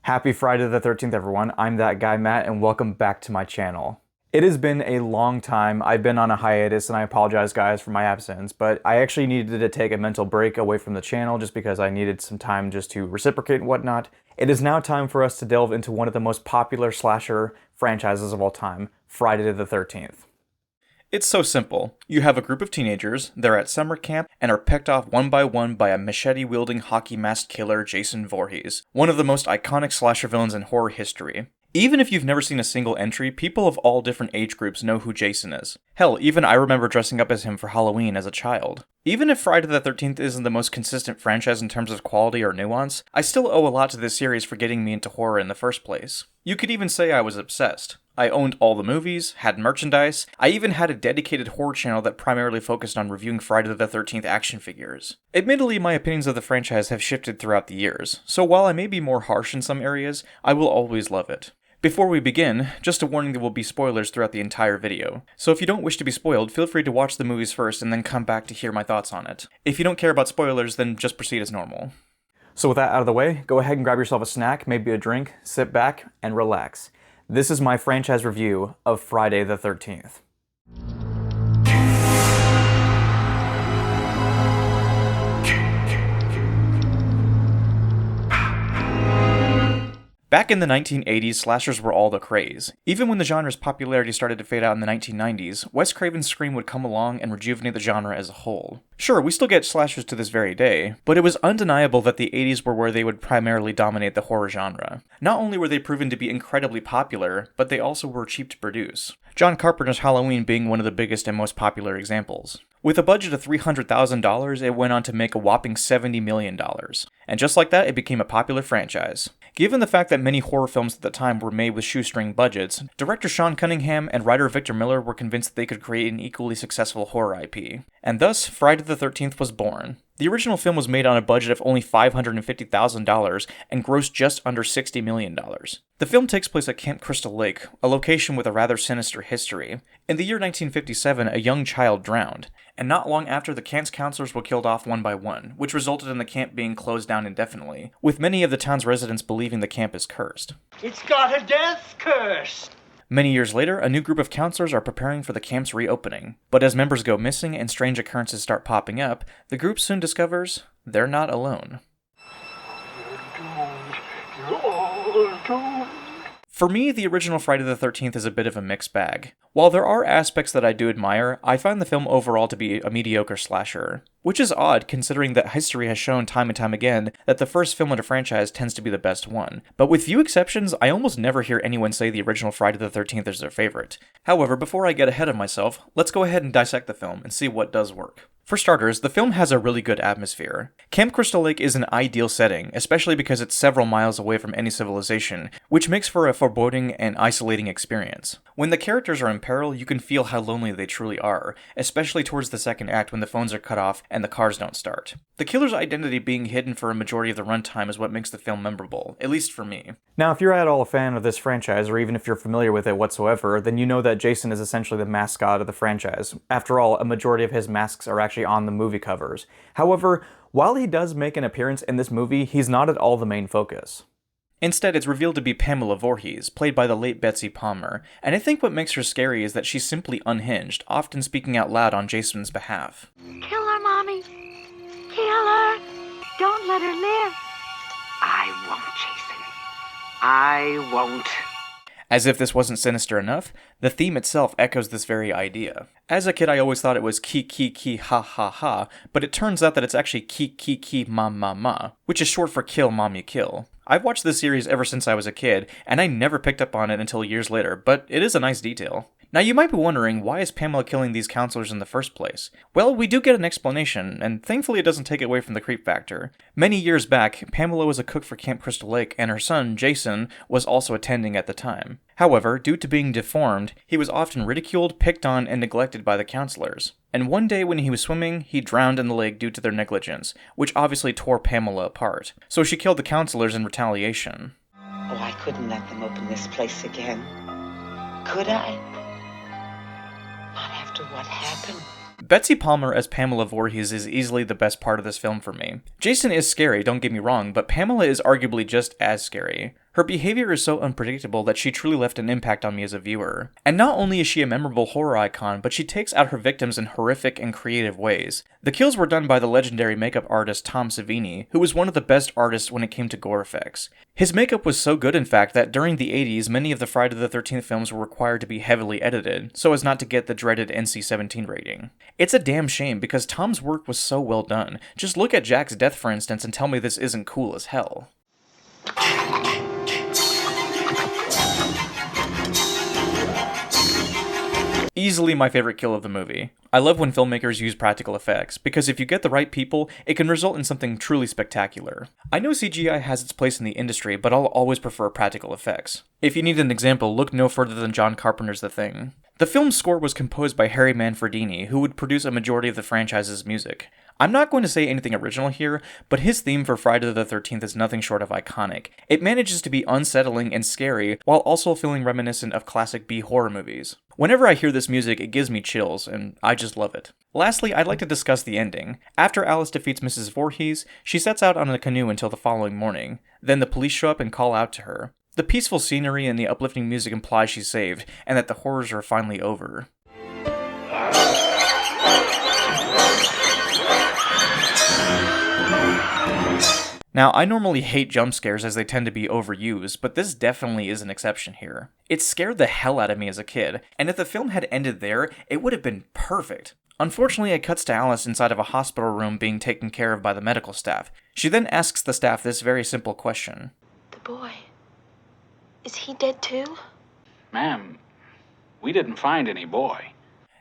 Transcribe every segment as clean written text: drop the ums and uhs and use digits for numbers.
Happy Friday the 13th, everyone. I'm that guy Matt, and welcome back to my channel. It has been a long time. I've been on a hiatus, and I apologize, guys, for my absence, but I actually needed to take a mental break away from the channel just because I needed some time just to reciprocate and whatnot. It is now time for us to delve into one of the most popular slasher franchises of all time, Friday the 13th. It's so simple. You have a group of teenagers, they're at summer camp, and are picked off one by one by a machete-wielding hockey-masked killer, Jason Voorhees, one of the most iconic slasher villains in horror history. Even if you've never seen a single entry, people of all different age groups know who Jason is. Hell, even I remember dressing up as him for Halloween as a child. Even if Friday the 13th isn't the most consistent franchise in terms of quality or nuance, I still owe a lot to this series for getting me into horror in the first place. You could even say I was obsessed. I owned all the movies, had merchandise, I even had a dedicated horror channel that primarily focused on reviewing Friday the 13th action figures. Admittedly, my opinions of the franchise have shifted throughout the years, so while I may be more harsh in some areas, I will always love it. Before we begin, just a warning there will be spoilers throughout the entire video, so if you don't wish to be spoiled, feel free to watch the movies first and then come back to hear my thoughts on it. If you don't care about spoilers, then just proceed as normal. So with that out of the way, go ahead and grab yourself a snack, maybe a drink, sit back, and relax. This is my franchise review of Friday the 13th. Back in the 1980s, slashers were all the craze. Even when the genre's popularity started to fade out in the 1990s, Wes Craven's Scream would come along and rejuvenate the genre as a whole. Sure, we still get slashers to this very day, but it was undeniable that the 80s were where they would primarily dominate the horror genre. Not only were they proven to be incredibly popular, but they also were cheap to produce. John Carpenter's Halloween being one of the biggest and most popular examples. With a budget of $300,000, it went on to make a whopping $70 million. And just like that, it became a popular franchise. Given the fact that many horror films at the time were made with shoestring budgets, director Sean Cunningham and writer Victor Miller were convinced that they could create an equally successful horror IP. And thus, Friday the 13th was born. The original film was made on a budget of only $550,000 and grossed just under $60 million. The film takes place at Camp Crystal Lake, a location with a rather sinister history. In the year 1957, a young child drowned, and not long after, the camp's counselors were killed off one by one, which resulted in the camp being closed down indefinitely, with many of the town's residents believing the camp is cursed. It's got a death curse! Many years later, a new group of counselors are preparing for the camp's reopening. But as members go missing and strange occurrences start popping up, the group soon discovers they're not alone. You're all doomed. For me, the original Friday the 13th is a bit of a mixed bag. While there are aspects that I do admire, I find the film overall to be a mediocre slasher. Which is odd, considering that history has shown time and time again that the first film in a franchise tends to be the best one. But with few exceptions, I almost never hear anyone say the original Friday the 13th is their favorite. However, before I get ahead of myself, let's go ahead and dissect the film and see what does work. For starters, the film has a really good atmosphere. Camp Crystal Lake is an ideal setting, especially because it's several miles away from any civilization, which makes for a foreboding and isolating experience. When the characters are in peril, you can feel how lonely they truly are, especially towards the second act when the phones are cut off and the cars don't start. The killer's identity being hidden for a majority of the runtime is what makes the film memorable, at least for me. Now, if you're at all a fan of this franchise, or even if you're familiar with it whatsoever, then you know that Jason is essentially the mascot of the franchise. After all, a majority of his masks are actually on the movie covers. However, while he does make an appearance in this movie, he's not at all the main focus. Instead, it's revealed to be Pamela Voorhees, played by the late Betsy Palmer, and I think what makes her scary is that she's simply unhinged, often speaking out loud on Jason's behalf. Kill her, Mommy. Kill her. Don't let her live. I won't, Jason. I won't. As if this wasn't sinister enough, the theme itself echoes this very idea. As a kid, I always thought it was ki ki ki ha ha ha, but it turns out that it's actually ki ki ki ma ma ma, which is short for kill mommy kill. I've watched this series ever since I was a kid, and I never picked up on it until years later, but it is a nice detail. Now you might be wondering, why is Pamela killing these counselors in the first place? Well, we do get an explanation, and thankfully it doesn't take away from the creep factor. Many years back, Pamela was a cook for Camp Crystal Lake, and her son, Jason, was also attending at the time. However, due to being deformed, he was often ridiculed, picked on, and neglected by the counselors. And one day when he was swimming, he drowned in the lake due to their negligence, which obviously tore Pamela apart. So she killed the counselors in retaliation. Oh, I couldn't let them open this place again. Could I? Not after what happened. Betsy Palmer as Pamela Voorhees is easily the best part of this film for me. Jason is scary, don't get me wrong, but Pamela is arguably just as scary. Her behavior is so unpredictable that she truly left an impact on me as a viewer. And not only is she a memorable horror icon, but she takes out her victims in horrific and creative ways. The kills were done by the legendary makeup artist Tom Savini, who was one of the best artists when it came to gore effects. His makeup was so good, in fact, that during the 80s, many of the Friday the 13th films were required to be heavily edited, so as not to get the dreaded NC-17 rating. It's a damn shame, because Tom's work was so well done. Just look at Jack's death, for instance, and tell me this isn't cool as hell. Easily my favorite kill of the movie. I love when filmmakers use practical effects, because if you get the right people, it can result in something truly spectacular. I know CGI has its place in the industry, but I'll always prefer practical effects. If you need an example, look no further than John Carpenter's The Thing. The film's score was composed by Harry Manfredini, who would produce a majority of the franchise's music. I'm not going to say anything original here, but his theme for Friday the 13th is nothing short of iconic. It manages to be unsettling and scary, while also feeling reminiscent of classic B horror movies. Whenever I hear this music, it gives me chills, and I just love it. Lastly, I'd like to discuss the ending. After Alice defeats Mrs. Voorhees, she sets out on a canoe until the following morning. Then the police show up and call out to her. The peaceful scenery and the uplifting music imply she's saved, and that the horrors are finally over. Now, I normally hate jump scares as they tend to be overused, but this definitely is an exception here. It scared the hell out of me as a kid, and if the film had ended there, it would have been perfect. Unfortunately, it cuts to Alice inside of a hospital room being taken care of by the medical staff. She then asks the staff this very simple question. The boy, is he dead too? Ma'am, we didn't find any boy.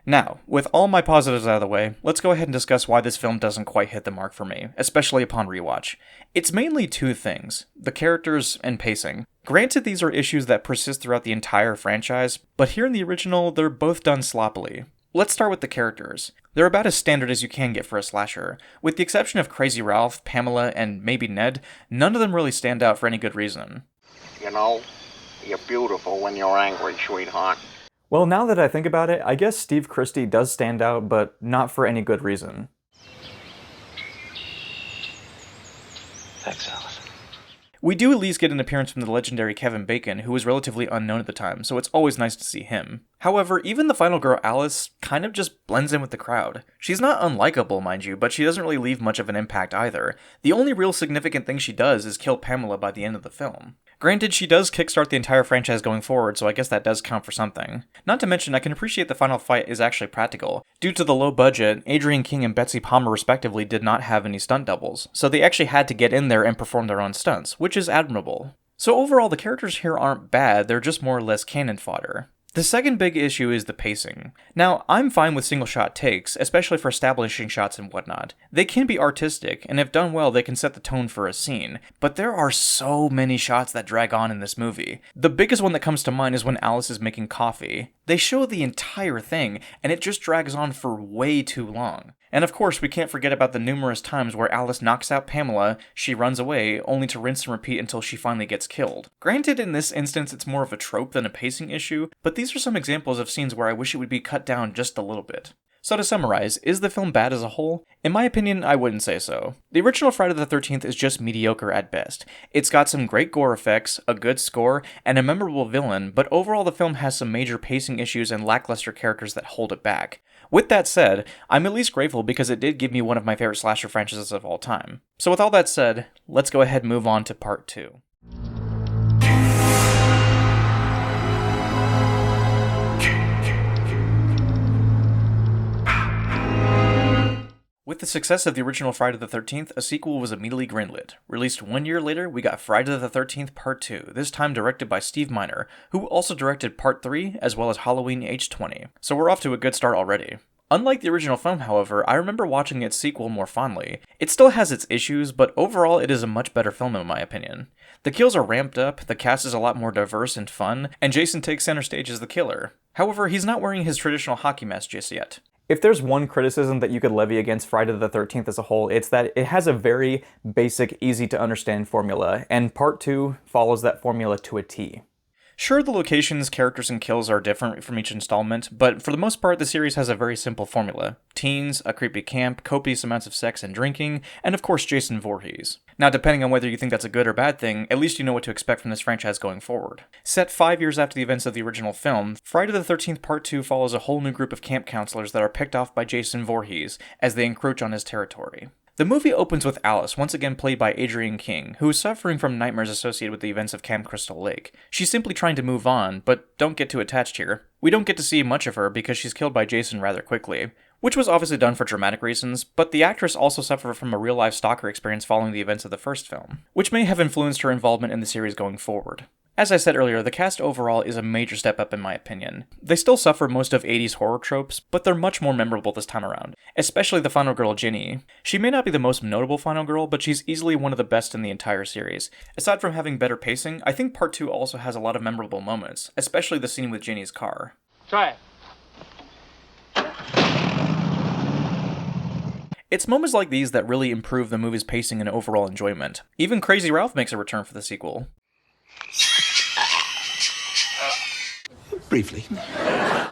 Now, with all my positives out of the way, let's go ahead and discuss why this film doesn't quite hit the mark for me, especially upon rewatch. It's mainly two things: the characters and pacing. Granted, these are issues that persist throughout the entire franchise, but here in the original, they're both done sloppily. Let's start with the characters. They're about as standard as you can get for a slasher. With the exception of Crazy Ralph, Pamela, and maybe Ned, none of them really stand out for any good reason. You know, you're beautiful when you're angry, sweetheart. Well, now that I think about it, I guess Steve Christy does stand out, but not for any good reason. Thanks, Alice. We do at least get an appearance from the legendary Kevin Bacon, who was relatively unknown at the time, so it's always nice to see him. However, even the final girl, Alice, kind of just blends in with the crowd. She's not unlikable, mind you, but she doesn't really leave much of an impact either. The only real significant thing she does is kill Pamela by the end of the film. Granted, she does kickstart the entire franchise going forward, so I guess that does count for something. Not to mention, I can appreciate the final fight is actually practical. Due to the low budget, Adrienne King and Betsy Palmer respectively did not have any stunt doubles, so they actually had to get in there and perform their own stunts, which is admirable. So overall, the characters here aren't bad, they're just more or less cannon fodder. The second big issue is the pacing. Now, I'm fine with single shot takes, especially for establishing shots and whatnot. They can be artistic, and if done well, they can set the tone for a scene. But there are so many shots that drag on in this movie. The biggest one that comes to mind is when Alice is making coffee. They show the entire thing, and it just drags on for way too long. And of course, we can't forget about the numerous times where Alice knocks out Pamela, she runs away, only to rinse and repeat until she finally gets killed. Granted, in this instance, it's more of a trope than a pacing issue, but these are some examples of scenes where I wish it would be cut down just a little bit. So to summarize, is the film bad as a whole? In my opinion, I wouldn't say so. The original Friday the 13th is just mediocre at best. It's got some great gore effects, a good score, and a memorable villain, but overall the film has some major pacing issues and lackluster characters that hold it back. With that said, I'm at least grateful because it did give me one of my favorite slasher franchises of all time. So with all that said, let's go ahead and move on to part 2. With the success of the original Friday the 13th, a sequel was immediately greenlit. Released 1 year later, we got Friday the 13th Part 2, this time directed by Steve Miner, who also directed Part 3 as well as Halloween H20. So we're off to a good start already. Unlike the original film, however, I remember watching its sequel more fondly. It still has its issues, but overall it is a much better film in my opinion. The kills are ramped up, the cast is a lot more diverse and fun, and Jason takes center stage as the killer. However, he's not wearing his traditional hockey mask just yet. If there's one criticism that you could levy against Friday the 13th as a whole, it's that it has a very basic, easy to understand formula, and Part 2 follows that formula to a T. Sure, the locations, characters, and kills are different from each installment, but for the most part, the series has a very simple formula. Teens, a creepy camp, copious amounts of sex and drinking, and of course Jason Voorhees. Now, depending on whether you think that's a good or bad thing, at least you know what to expect from this franchise going forward. Set 5 years after the events of the original film, Friday the 13th Part 2 follows a whole new group of camp counselors that are picked off by Jason Voorhees as they encroach on his territory. The movie opens with Alice, once again played by Adrienne King, who is suffering from nightmares associated with the events of Camp Crystal Lake. She's simply trying to move on, but don't get too attached here. We don't get to see much of her because she's killed by Jason rather quickly, which was obviously done for dramatic reasons, but the actress also suffered from a real-life stalker experience following the events of the first film, which may have influenced her involvement in the series going forward. As I said earlier, the cast overall is a major step up in my opinion. They still suffer most of 80s horror tropes, but they're much more memorable this time around, especially the final girl Ginny. She may not be the most notable final girl, but she's easily one of the best in the entire series. Aside from having better pacing, I think Part 2 also has a lot of memorable moments, especially the scene with Ginny's car. Try it. It's moments like these that really improve the movie's pacing and overall enjoyment. Even Crazy Ralph makes a return for the sequel. Briefly.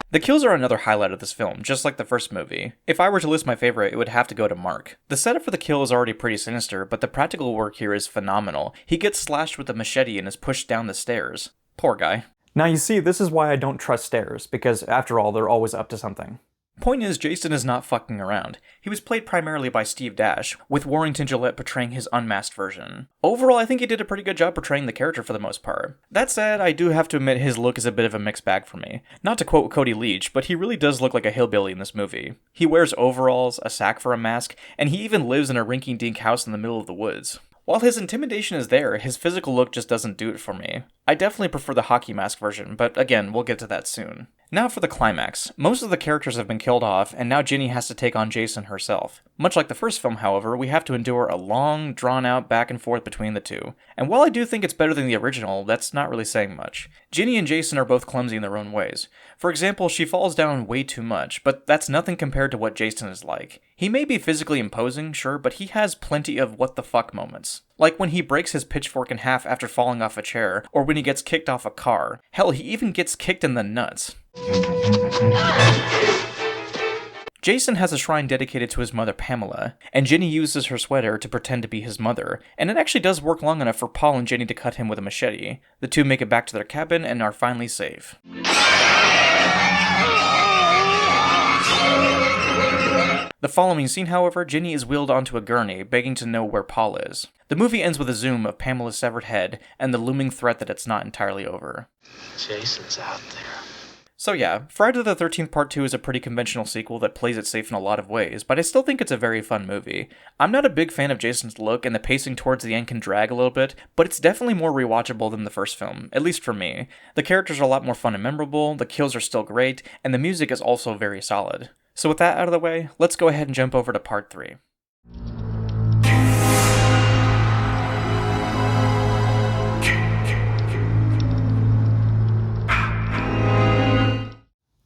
The kills are another highlight of this film, just like the first movie. If I were to list my favorite, it would have to go to Mark. The setup for the kill is already pretty sinister, but the practical work here is phenomenal. He gets slashed with a machete and is pushed down the stairs. Poor guy. Now you see, this is why I don't trust stairs, because after all, they're always up to something. Point is, Jason is not fucking around. He was played primarily by Steve Dash, with Warrington Gillette portraying his unmasked version. Overall, I think he did a pretty good job portraying the character for the most part. That said, I do have to admit his look is a bit of a mixed bag for me. Not to quote Cody Leach, but he really does look like a hillbilly in this movie. He wears overalls, a sack for a mask, and he even lives in a rinky-dink house in the middle of the woods. While his intimidation is there, his physical look just doesn't do it for me. I definitely prefer the hockey mask version, but again, we'll get to that soon. Now for the climax. Most of the characters have been killed off, and now Ginny has to take on Jason herself. Much like the first film, however, we have to endure a long, drawn-out back and forth between the two. And while I do think it's better than the original, that's not really saying much. Ginny and Jason are both clumsy in their own ways. For example, she falls down way too much, but that's nothing compared to what Jason is like. He may be physically imposing, sure, but he has plenty of what the fuck moments. Like when he breaks his pitchfork in half after falling off a chair, or when he gets kicked off a car. Hell, he even gets kicked in the nuts. Jason has a shrine dedicated to his mother Pamela, and Ginny uses her sweater to pretend to be his mother, and it actually does work long enough for Paul and Ginny to cut him with a machete. The two make it back to their cabin and are finally safe. The following scene, however, Ginny is wheeled onto a gurney, begging to know where Paul is. The movie ends with a zoom of Pamela's severed head and the looming threat that it's not entirely over. Jason's out there. So yeah, Friday the 13th Part 2 is a pretty conventional sequel that plays it safe in a lot of ways, but I still think it's a very fun movie. I'm not a big fan of Jason's look, and the pacing towards the end can drag a little bit, but it's definitely more rewatchable than the first film, at least for me. The characters are a lot more fun and memorable, the kills are still great, and the music is also very solid. So with that out of the way, let's go ahead and jump over to Part 3.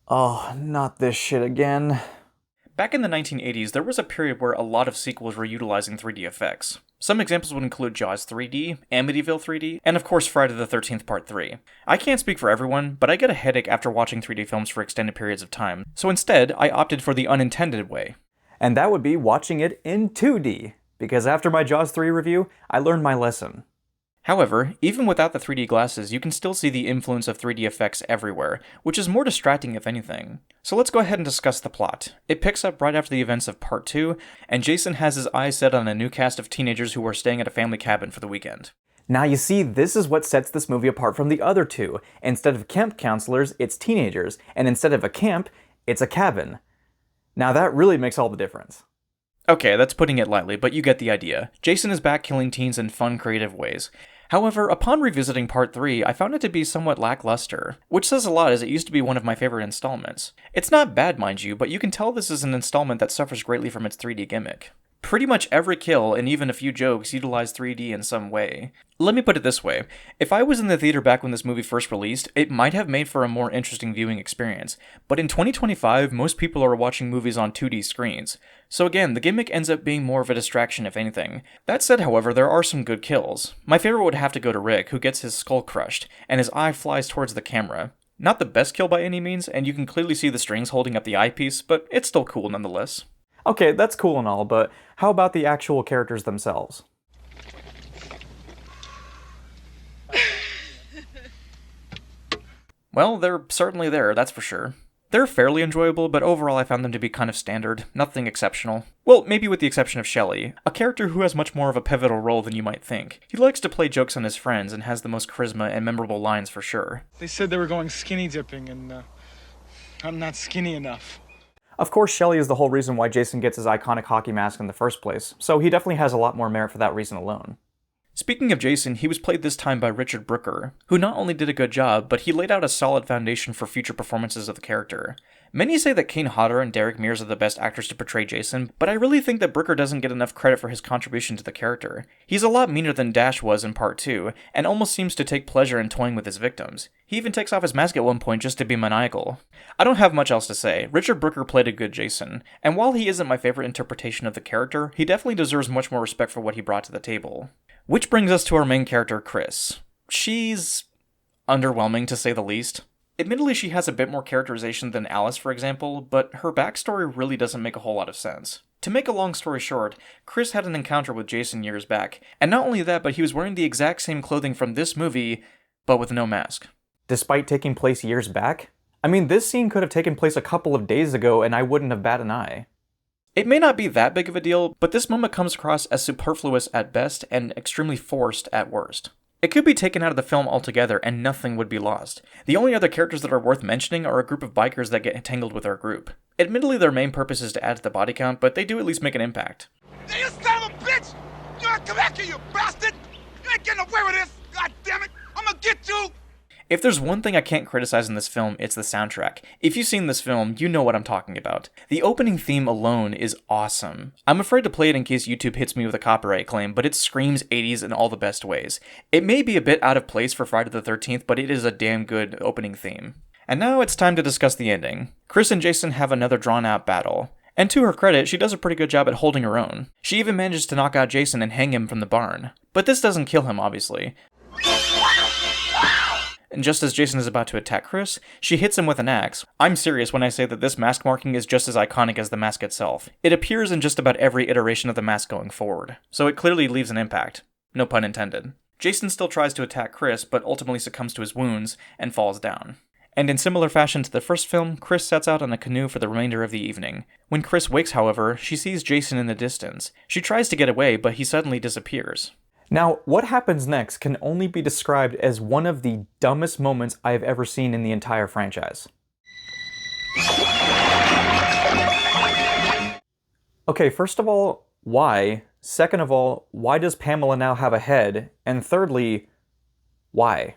Oh, not this shit again. Back in the 1980s, there was a period where a lot of sequels were utilizing 3D effects. Some examples would include Jaws 3D, Amityville 3D, and of course Friday the 13th Part 3. I can't speak for everyone, but I get a headache after watching 3D films for extended periods of time, so instead, I opted for the unintended way. And that would be watching it in 2D, because after my Jaws 3 review, I learned my lesson. However, even without the 3D glasses, you can still see the influence of 3D effects everywhere, which is more distracting if anything. So let's go ahead and discuss the plot. It picks up right after the events of Part 2, and Jason has his eyes set on a new cast of teenagers who are staying at a family cabin for the weekend. Now you see, this is what sets this movie apart from the other two. Instead of camp counselors, it's teenagers, and instead of a camp, it's a cabin. Now that really makes all the difference. Okay, that's putting it lightly, but you get the idea. Jason is back killing teens in fun, creative ways. However, upon revisiting Part 3, I found it to be somewhat lackluster, which says a lot as it used to be one of my favorite installments. It's not bad, mind you, but you can tell this is an installment that suffers greatly from its 3D gimmick. Pretty much every kill and even a few jokes utilize 3D in some way. Let me put it this way, if I was in the theater back when this movie first released, it might have made for a more interesting viewing experience, but in 2025, most people are watching movies on 2D screens. So again, the gimmick ends up being more of a distraction if anything. That said, however, there are some good kills. My favorite would have to go to Rick, who gets his skull crushed, and his eye flies towards the camera. Not the best kill by any means, and you can clearly see the strings holding up the eyepiece, but it's still cool nonetheless. Okay, that's cool and all, but how about the actual characters themselves? Well, they're certainly there, that's for sure. They're fairly enjoyable, but overall I found them to be kind of standard, nothing exceptional. Well, maybe with the exception of Shelley, a character who has much more of a pivotal role than you might think. He likes to play jokes on his friends and has the most charisma and memorable lines for sure. They said they were going skinny dipping, and I'm not skinny enough. Of course, Shelley is the whole reason why Jason gets his iconic hockey mask in the first place, so he definitely has a lot more merit for that reason alone. Speaking of Jason, he was played this time by Richard Brooker, who not only did a good job, but he laid out a solid foundation for future performances of the character. Many say that Kane Hodder and Derek Mears are the best actors to portray Jason, but I really think that Brooker doesn't get enough credit for his contribution to the character. He's a lot meaner than Dash was in Part 2, and almost seems to take pleasure in toying with his victims. He even takes off his mask at one point just to be maniacal. I don't have much else to say. Richard Brooker played a good Jason, and while he isn't my favorite interpretation of the character, he definitely deserves much more respect for what he brought to the table. Which brings us to our main character, Chris. She's underwhelming, to say the least. Admittedly, she has a bit more characterization than Alice, for example, but her backstory really doesn't make a whole lot of sense. To make a long story short, Chris had an encounter with Jason years back, and not only that, but he was wearing the exact same clothing from this movie, but with no mask. Despite taking place years back? I mean, this scene could have taken place a couple of days ago and I wouldn't have batted an eye. It may not be that big of a deal, but this moment comes across as superfluous at best and extremely forced at worst. It could be taken out of the film altogether and nothing would be lost. The only other characters that are worth mentioning are a group of bikers that get entangled with our group. Admittedly, their main purpose is to add to the body count, but they do at least make an impact. Hey, you son of a bitch! You ain't come back here, you bastard! You ain't getting away with this! God damn it! I'm gonna get you! If there's one thing I can't criticize in this film, it's the soundtrack. If you've seen this film, you know what I'm talking about. The opening theme alone is awesome. I'm afraid to play it in case YouTube hits me with a copyright claim, but it screams 80s in all the best ways. It may be a bit out of place for Friday the 13th, but it is a damn good opening theme. And now it's time to discuss the ending. Chris and Jason have another drawn-out battle. And to her credit, she does a pretty good job at holding her own. She even manages to knock out Jason and hang him from the barn. But this doesn't kill him, obviously. And just as Jason is about to attack Chris, she hits him with an axe. I'm serious when I say that this mask marking is just as iconic as the mask itself. It appears in just about every iteration of the mask going forward, so it clearly leaves an impact. No pun intended. Jason still tries to attack Chris, but ultimately succumbs to his wounds and falls down. And in similar fashion to the first film, Chris sets out on a canoe for the remainder of the evening. When Chris wakes, however, she sees Jason in the distance. She tries to get away, but he suddenly disappears. Now, what happens next can only be described as one of the dumbest moments I have ever seen in the entire franchise. Okay, first of all, why? Second of all, why does Pamela now have a head? And thirdly, why?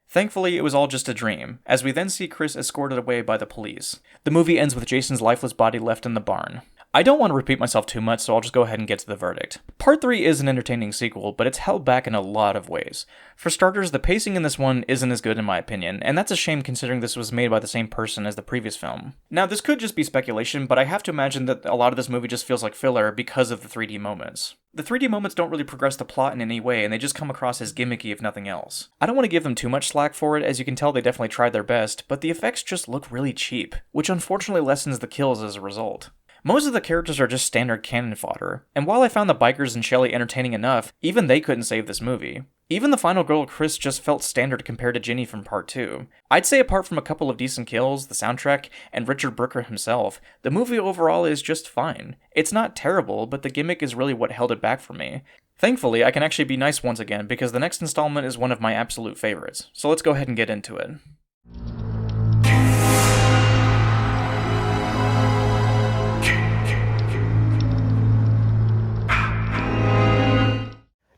Thankfully, it was all just a dream, as we then see Chris escorted away by the police. The movie ends with Jason's lifeless body left in the barn. I don't want to repeat myself too much, so I'll just go ahead and get to the verdict. Part 3 is an entertaining sequel, but it's held back in a lot of ways. For starters, the pacing in this one isn't as good in my opinion, and that's a shame considering this was made by the same person as the previous film. Now, this could just be speculation, but I have to imagine that a lot of this movie just feels like filler because of the 3D moments. The 3D moments don't really progress the plot in any way, and they just come across as gimmicky if nothing else. I don't want to give them too much slack for it, as you can tell they definitely tried their best, but the effects just look really cheap, which unfortunately lessens the kills as a result. Most of the characters are just standard cannon fodder, and while I found the bikers and Shelley entertaining enough, even they couldn't save this movie. Even the final girl, Chris, just felt standard compared to Ginny from Part 2. I'd say apart from a couple of decent kills, the soundtrack, and Richard Brooker himself, the movie overall is just fine. It's not terrible, but the gimmick is really what held it back for me. Thankfully, I can actually be nice once again, because the next installment is one of my absolute favorites, so let's go ahead and get into it.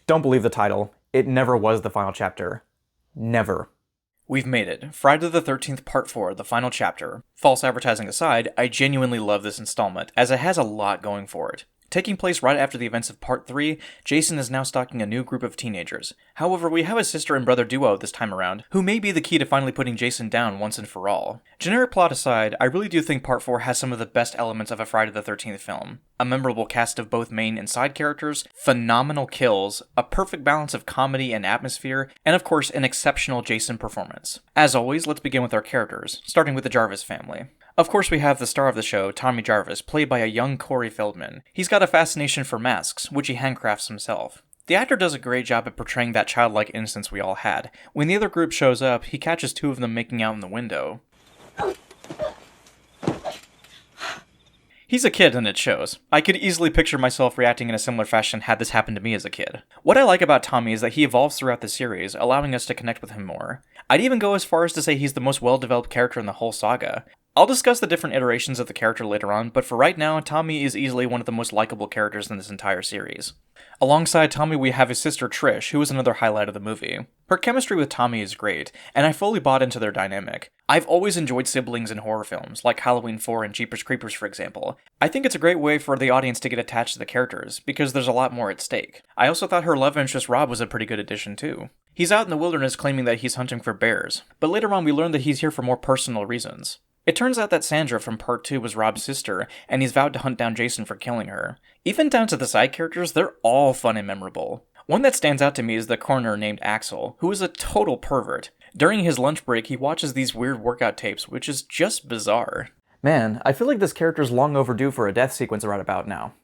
Don't believe the title. It never was the final chapter. Never. We've made it. Friday the 13th Part 4, the final chapter. False advertising aside, I genuinely love this installment, as it has a lot going for it. Taking place right after the events of Part 3, Jason is now stalking a new group of teenagers. However, we have a sister and brother duo this time around, who may be the key to finally putting Jason down once and for all. Generic plot aside, I really do think Part 4 has some of the best elements of a Friday the 13th film. A memorable cast of both main and side characters, phenomenal kills, a perfect balance of comedy and atmosphere, and of course an exceptional Jason performance. As always, let's begin with our characters, starting with the Jarvis family. Of course, we have the star of the show, Tommy Jarvis, played by a young Corey Feldman. He's got a fascination for masks, which he handcrafts himself. The actor does a great job at portraying that childlike innocence we all had. When the other group shows up, he catches two of them making out in the window. He's a kid and it shows. I could easily picture myself reacting in a similar fashion had this happened to me as a kid. What I like about Tommy is that he evolves throughout the series, allowing us to connect with him more. I'd even go as far as to say he's the most well-developed character in the whole saga. I'll discuss the different iterations of the character later on, but for right now, Tommy is easily one of the most likable characters in this entire series. Alongside Tommy, we have his sister Trish, who is another highlight of the movie. Her chemistry with Tommy is great, and I fully bought into their dynamic. I've always enjoyed siblings in horror films, like Halloween 4 and Jeepers Creepers for example. I think it's a great way for the audience to get attached to the characters, because there's a lot more at stake. I also thought her love interest Rob was a pretty good addition too. He's out in the wilderness claiming that he's hunting for bears, but later on we learn that he's here for more personal reasons. It turns out that Sandra from Part 2 was Rob's sister, and he's vowed to hunt down Jason for killing her. Even down to the side characters, they're all fun and memorable. One that stands out to me is the coroner named Axel, who is a total pervert. During his lunch break, he watches these weird workout tapes, which is just bizarre. Man, I feel like this character's long overdue for a death sequence right about now.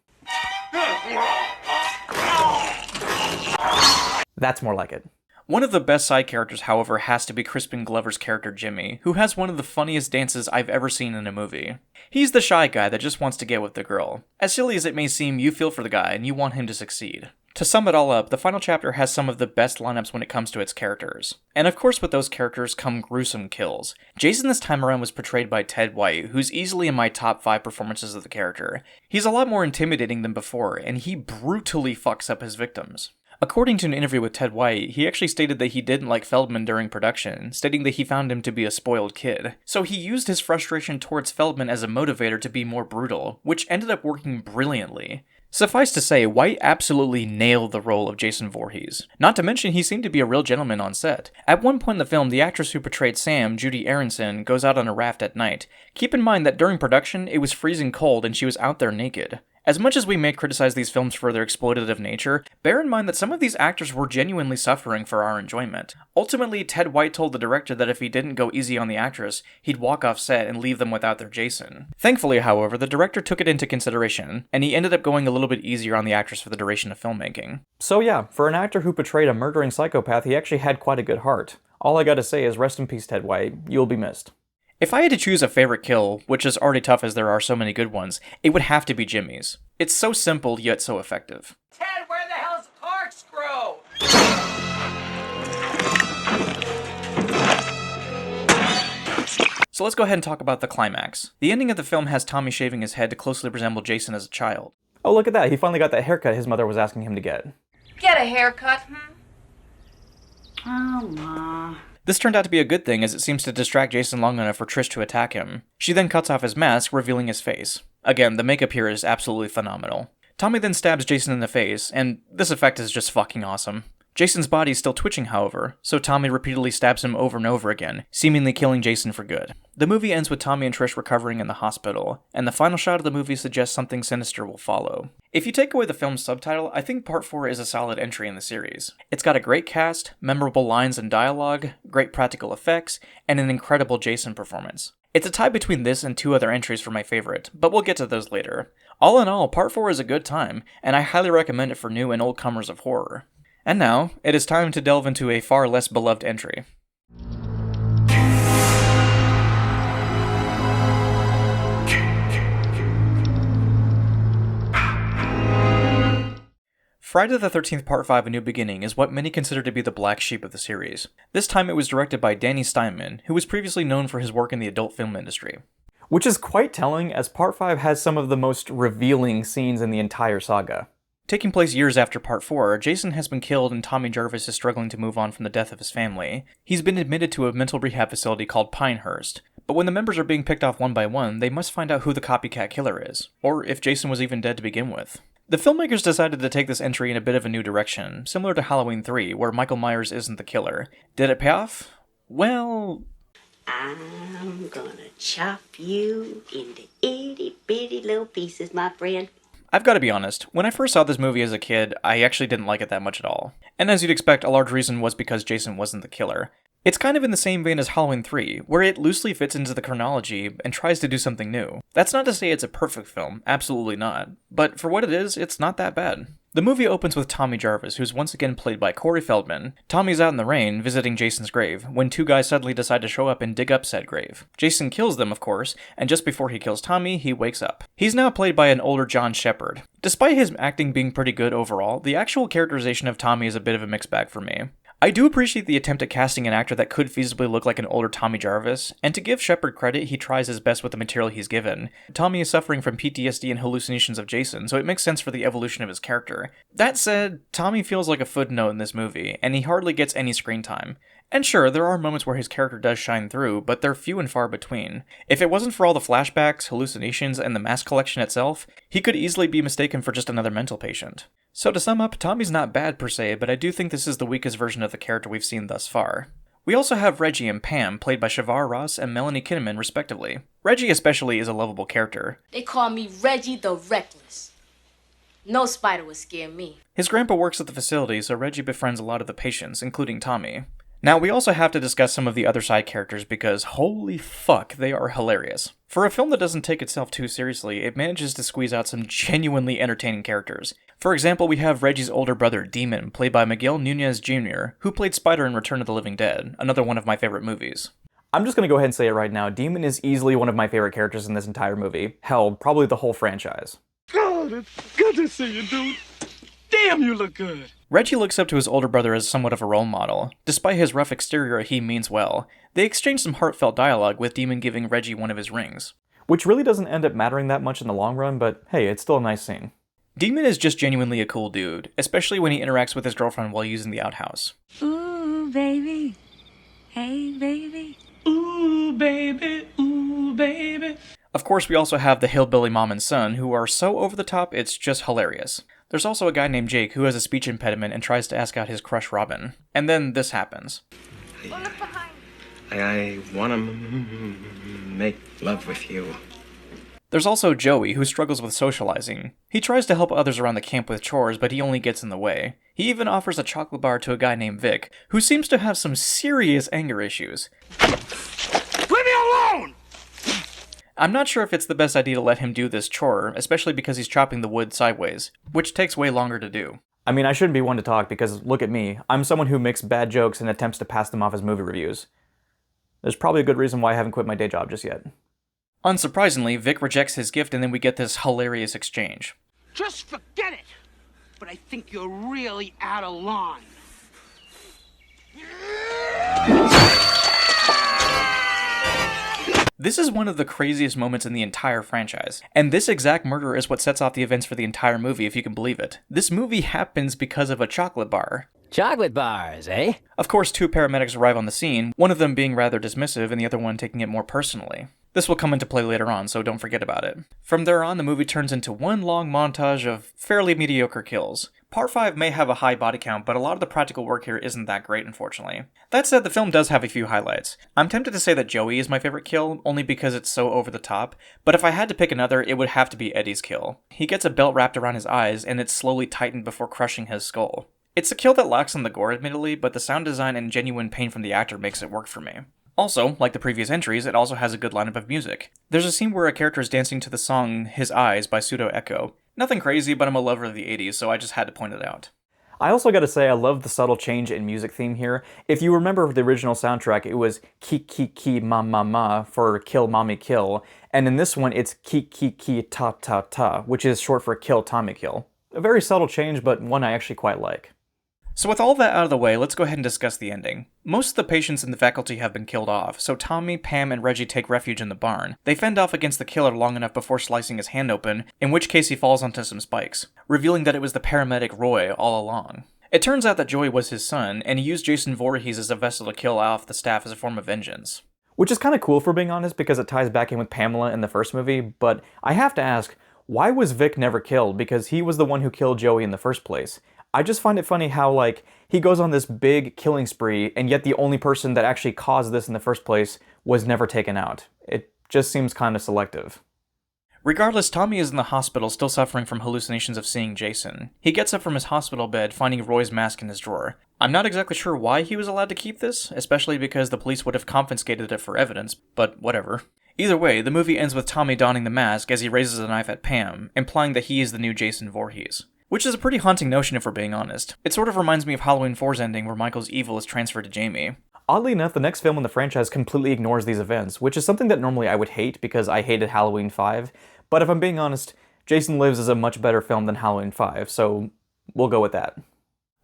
That's more like it. One of the best side characters, however, has to be Crispin Glover's character Jimmy, who has one of the funniest dances I've ever seen in a movie. He's the shy guy that just wants to get with the girl. As silly as it may seem, you feel for the guy and you want him to succeed. To sum it all up, the final chapter has some of the best lineups when it comes to its characters. And of course with those characters come gruesome kills. Jason this time around was portrayed by Ted White, who's easily in my top 5 performances of the character. He's a lot more intimidating than before, and he brutally fucks up his victims. According to an interview with Ted White, he actually stated that he didn't like Feldman during production, stating that he found him to be a spoiled kid. So he used his frustration towards Feldman as a motivator to be more brutal, which ended up working brilliantly. Suffice to say, White absolutely nailed the role of Jason Voorhees. Not to mention, he seemed to be a real gentleman on set. At one point in the film, the actress who portrayed Sam, Judy Aronson, goes out on a raft at night. Keep in mind that during production, it was freezing cold and she was out there naked. As much as we may criticize these films for their exploitative nature, bear in mind that some of these actors were genuinely suffering for our enjoyment. Ultimately, Ted White told the director that if he didn't go easy on the actress, he'd walk off set and leave them without their Jason. Thankfully, however, the director took it into consideration, and he ended up going a little bit easier on the actress for the duration of filmmaking. So yeah, for an actor who portrayed a murdering psychopath, he actually had quite a good heart. All I gotta say is rest in peace, Ted White. You'll be missed. If I had to choose a favorite kill, which is already tough as there are so many good ones, it would have to be Jimmy's. It's so simple, yet so effective. Ted, where the hell's corkscrew? So let's go ahead and talk about the climax. The ending of the film has Tommy shaving his head to closely resemble Jason as a child. Oh, look at that, he finally got that haircut his mother was asking him to get. Get a haircut, Oh, Ma. This turned out to be a good thing as it seems to distract Jason long enough for Trish to attack him. She then cuts off his mask, revealing his face. Again, the makeup here is absolutely phenomenal. Tommy then stabs Jason in the face, and this effect is just fucking awesome. Jason's body is still twitching, however, so Tommy repeatedly stabs him over and over again, seemingly killing Jason for good. The movie ends with Tommy and Trish recovering in the hospital, and the final shot of the movie suggests something sinister will follow. If you take away the film's subtitle, I think Part 4 is a solid entry in the series. It's got a great cast, memorable lines and dialogue, great practical effects, and an incredible Jason performance. It's a tie between this and 2 other entries for my favorite, but we'll get to those later. All in all, Part 4 is a good time, and I highly recommend it for new and old comers of horror. And now, it is time to delve into a far less beloved entry. Friday the 13th Part 5 A New Beginning is what many consider to be the black sheep of the series. This time it was directed by Danny Steinman, who was previously known for his work in the adult film industry. Which is quite telling, as Part 5 has some of the most revealing scenes in the entire saga. Taking place years after Part 4, Jason has been killed and Tommy Jarvis is struggling to move on from the death of his family. He's been admitted to a mental rehab facility called Pinehurst, but when the members are being picked off one by one, they must find out who the copycat killer is, or if Jason was even dead to begin with. The filmmakers decided to take this entry in a bit of a new direction, similar to Halloween 3, where Michael Myers isn't the killer. Did it pay off? Well... I'm gonna chop you into itty bitty little pieces, my friend. I've got to be honest, when I first saw this movie as a kid, I actually didn't like it that much at all. And as you'd expect, a large reason was because Jason wasn't the killer. It's kind of in the same vein as Halloween 3, where it loosely fits into the chronology and tries to do something new. That's not to say it's a perfect film, absolutely not, but for what it is, it's not that bad. The movie opens with Tommy Jarvis, who's once again played by Corey Feldman. Tommy's out in the rain, visiting Jason's grave, when two guys suddenly decide to show up and dig up said grave. Jason kills them, of course, and just before he kills Tommy, he wakes up. He's now played by an older John Shepard. Despite his acting being pretty good overall, the actual characterization of Tommy is a bit of a mixed bag for me. I do appreciate the attempt at casting an actor that could feasibly look like an older Tommy Jarvis, and to give Shepard credit, he tries his best with the material he's given. Tommy is suffering from PTSD and hallucinations of Jason, so it makes sense for the evolution of his character. That said, Tommy feels like a footnote in this movie, and he hardly gets any screen time. And sure, there are moments where his character does shine through, but they're few and far between. If it wasn't for all the flashbacks, hallucinations, and the mask collection itself, he could easily be mistaken for just another mental patient. So to sum up, Tommy's not bad per se, but I do think this is the weakest version of the character we've seen thus far. We also have Reggie and Pam, played by Shavar Ross and Melanie Kinnaman respectively. Reggie especially is a lovable character. They call me Reggie the Reckless. No spider would scare me. His grandpa works at the facility, so Reggie befriends a lot of the patients, including Tommy. Now, we also have to discuss some of the other side characters because holy fuck, they are hilarious. For a film that doesn't take itself too seriously, it manages to squeeze out some genuinely entertaining characters. For example, we have Reggie's older brother, Demon, played by Miguel Nunez Jr., who played Spider in Return of the Living Dead, another one of my favorite movies. I'm just gonna go ahead and say it right now, Demon is easily one of my favorite characters in this entire movie. Hell, probably the whole franchise. God, it's good to see you, dude. Damn, you look good. Reggie looks up to his older brother as somewhat of a role model. Despite his rough exterior, he means well. They exchange some heartfelt dialogue, with Demon giving Reggie one of his rings. Which really doesn't end up mattering that much in the long run, but hey, it's still a nice scene. Demon is just genuinely a cool dude, especially when he interacts with his girlfriend while using the outhouse. Ooh, baby. Hey, baby. Ooh, baby. Ooh, baby. Of course, we also have the hillbilly mom and son, who are so over the top, it's just hilarious. There's also a guy named Jake who has a speech impediment and tries to ask out his crush Robin. And then this happens. Well, look behind. I wanna make love with you. There's also Joey, who struggles with socializing. He tries to help others around the camp with chores, but he only gets in the way. He even offers a chocolate bar to a guy named Vic, who seems to have some serious anger issues. Leave me alone! I'm not sure if it's the best idea to let him do this chore, especially because he's chopping the wood sideways, which takes way longer to do. I mean, I shouldn't be one to talk because, look at me, I'm someone who makes bad jokes and attempts to pass them off as movie reviews. There's probably a good reason why I haven't quit my day job just yet. Unsurprisingly, Vic rejects his gift and then we get this hilarious exchange. Just forget it! But I think you're really out of line. This is one of the craziest moments in the entire franchise, and this exact murder is what sets off the events for the entire movie, if you can believe it. This movie happens because of a chocolate bar. Chocolate bars, eh? Of course, two paramedics arrive on the scene, one of them being rather dismissive and the other one taking it more personally. This will come into play later on, so don't forget about it. From there on, the movie turns into one long montage of fairly mediocre kills. Part 5 may have a high body count, but a lot of the practical work here isn't that great, unfortunately. That said, the film does have a few highlights. I'm tempted to say that Joey is my favorite kill, only because it's so over the top, but if I had to pick another, it would have to be Eddie's kill. He gets a belt wrapped around his eyes, and it's slowly tightened before crushing his skull. It's a kill that lacks on the gore, admittedly, but the sound design and genuine pain from the actor makes it work for me. Also, like the previous entries, it also has a good lineup of music. There's a scene where a character is dancing to the song His Eyes by Pseudo Echo. Nothing crazy, but I'm a lover of the 80s, so I just had to point it out. I also gotta say I love the subtle change in music theme here. If you remember the original soundtrack, it was Ki Ki Ki Ma Ma Ma for Kill Mommy Kill, and in this one it's Ki Ki Ki Ta Ta Ta, which is short for Kill Tommy Kill. A very subtle change, but one I actually quite like. So with all that out of the way, let's go ahead and discuss the ending. Most of the patients in the faculty have been killed off, so Tommy, Pam, and Reggie take refuge in the barn. They fend off against the killer long enough before slicing his hand open, in which case he falls onto some spikes, revealing that it was the paramedic Roy all along. It turns out that Joey was his son, and he used Jason Voorhees as a vessel to kill off the staff as a form of vengeance. Which is kind of cool for being honest, because it ties back in with Pamela in the first movie, but I have to ask, why was Vic never killed? Because he was the one who killed Joey in the first place. I just find it funny how, he goes on this big killing spree, and yet the only person that actually caused this in the first place was never taken out. It just seems kind of selective. Regardless, Tommy is in the hospital still suffering from hallucinations of seeing Jason. He gets up from his hospital bed, finding Roy's mask in his drawer. I'm not exactly sure why he was allowed to keep this, especially because the police would have confiscated it for evidence, but whatever. Either way, the movie ends with Tommy donning the mask as he raises a knife at Pam, implying that he is the new Jason Voorhees. which is a pretty haunting notion if we're being honest. It sort of reminds me of Halloween 4's ending where Michael's evil is transferred to Jamie. Oddly enough, the next film in the franchise completely ignores these events, which is something that normally I would hate because I hated Halloween 5, but if I'm being honest, Jason Lives is a much better film than Halloween 5, so we'll go with that.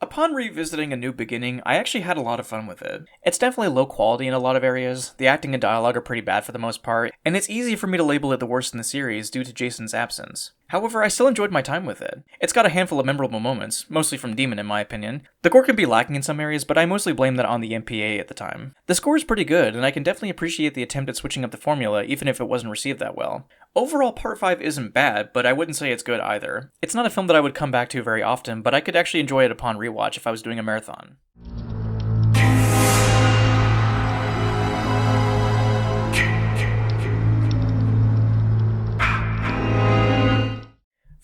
Upon revisiting A New Beginning, I actually had a lot of fun with it. It's definitely low quality in a lot of areas, the acting and dialogue are pretty bad for the most part, and it's easy for me to label it the worst in the series due to Jason's absence. However, I still enjoyed my time with it. It's got a handful of memorable moments, mostly from Demon in my opinion. The gore can be lacking in some areas, but I mostly blame that on the MPA at the time. The score is pretty good, and I can definitely appreciate the attempt at switching up the formula even if it wasn't received that well. Overall, Part 5 isn't bad, but I wouldn't say it's good either. It's not a film that I would come back to very often, but I could actually enjoy it upon rewatch if I was doing a marathon.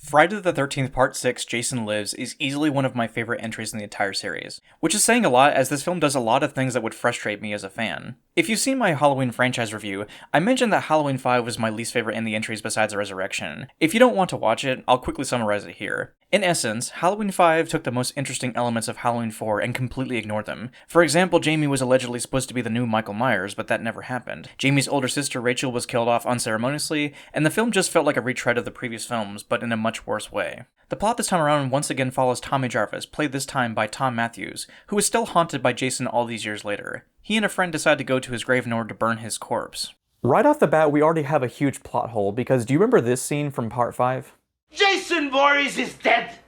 Friday the 13th Part 6, Jason Lives, is easily one of my favorite entries in the entire series, which is saying a lot as this film does a lot of things that would frustrate me as a fan. If you've seen my Halloween franchise review, I mentioned that Halloween 5 was my least favorite in the entries besides Resurrection. If you don't want to watch it, I'll quickly summarize it here. In essence, Halloween 5 took the most interesting elements of Halloween 4 and completely ignored them. For example, Jamie was allegedly supposed to be the new Michael Myers, but that never happened. Jamie's older sister Rachel was killed off unceremoniously, and the film just felt like a retread of the previous films, but in a much worse way. The plot this time around once again follows Tommy Jarvis, played this time by Tom Matthews, who is still haunted by Jason all these years later. He and a friend decide to go to his grave in order to burn his corpse. Right off the bat, we already have a huge plot hole, because do you remember this scene from Part 5? Jason Voorhees is dead!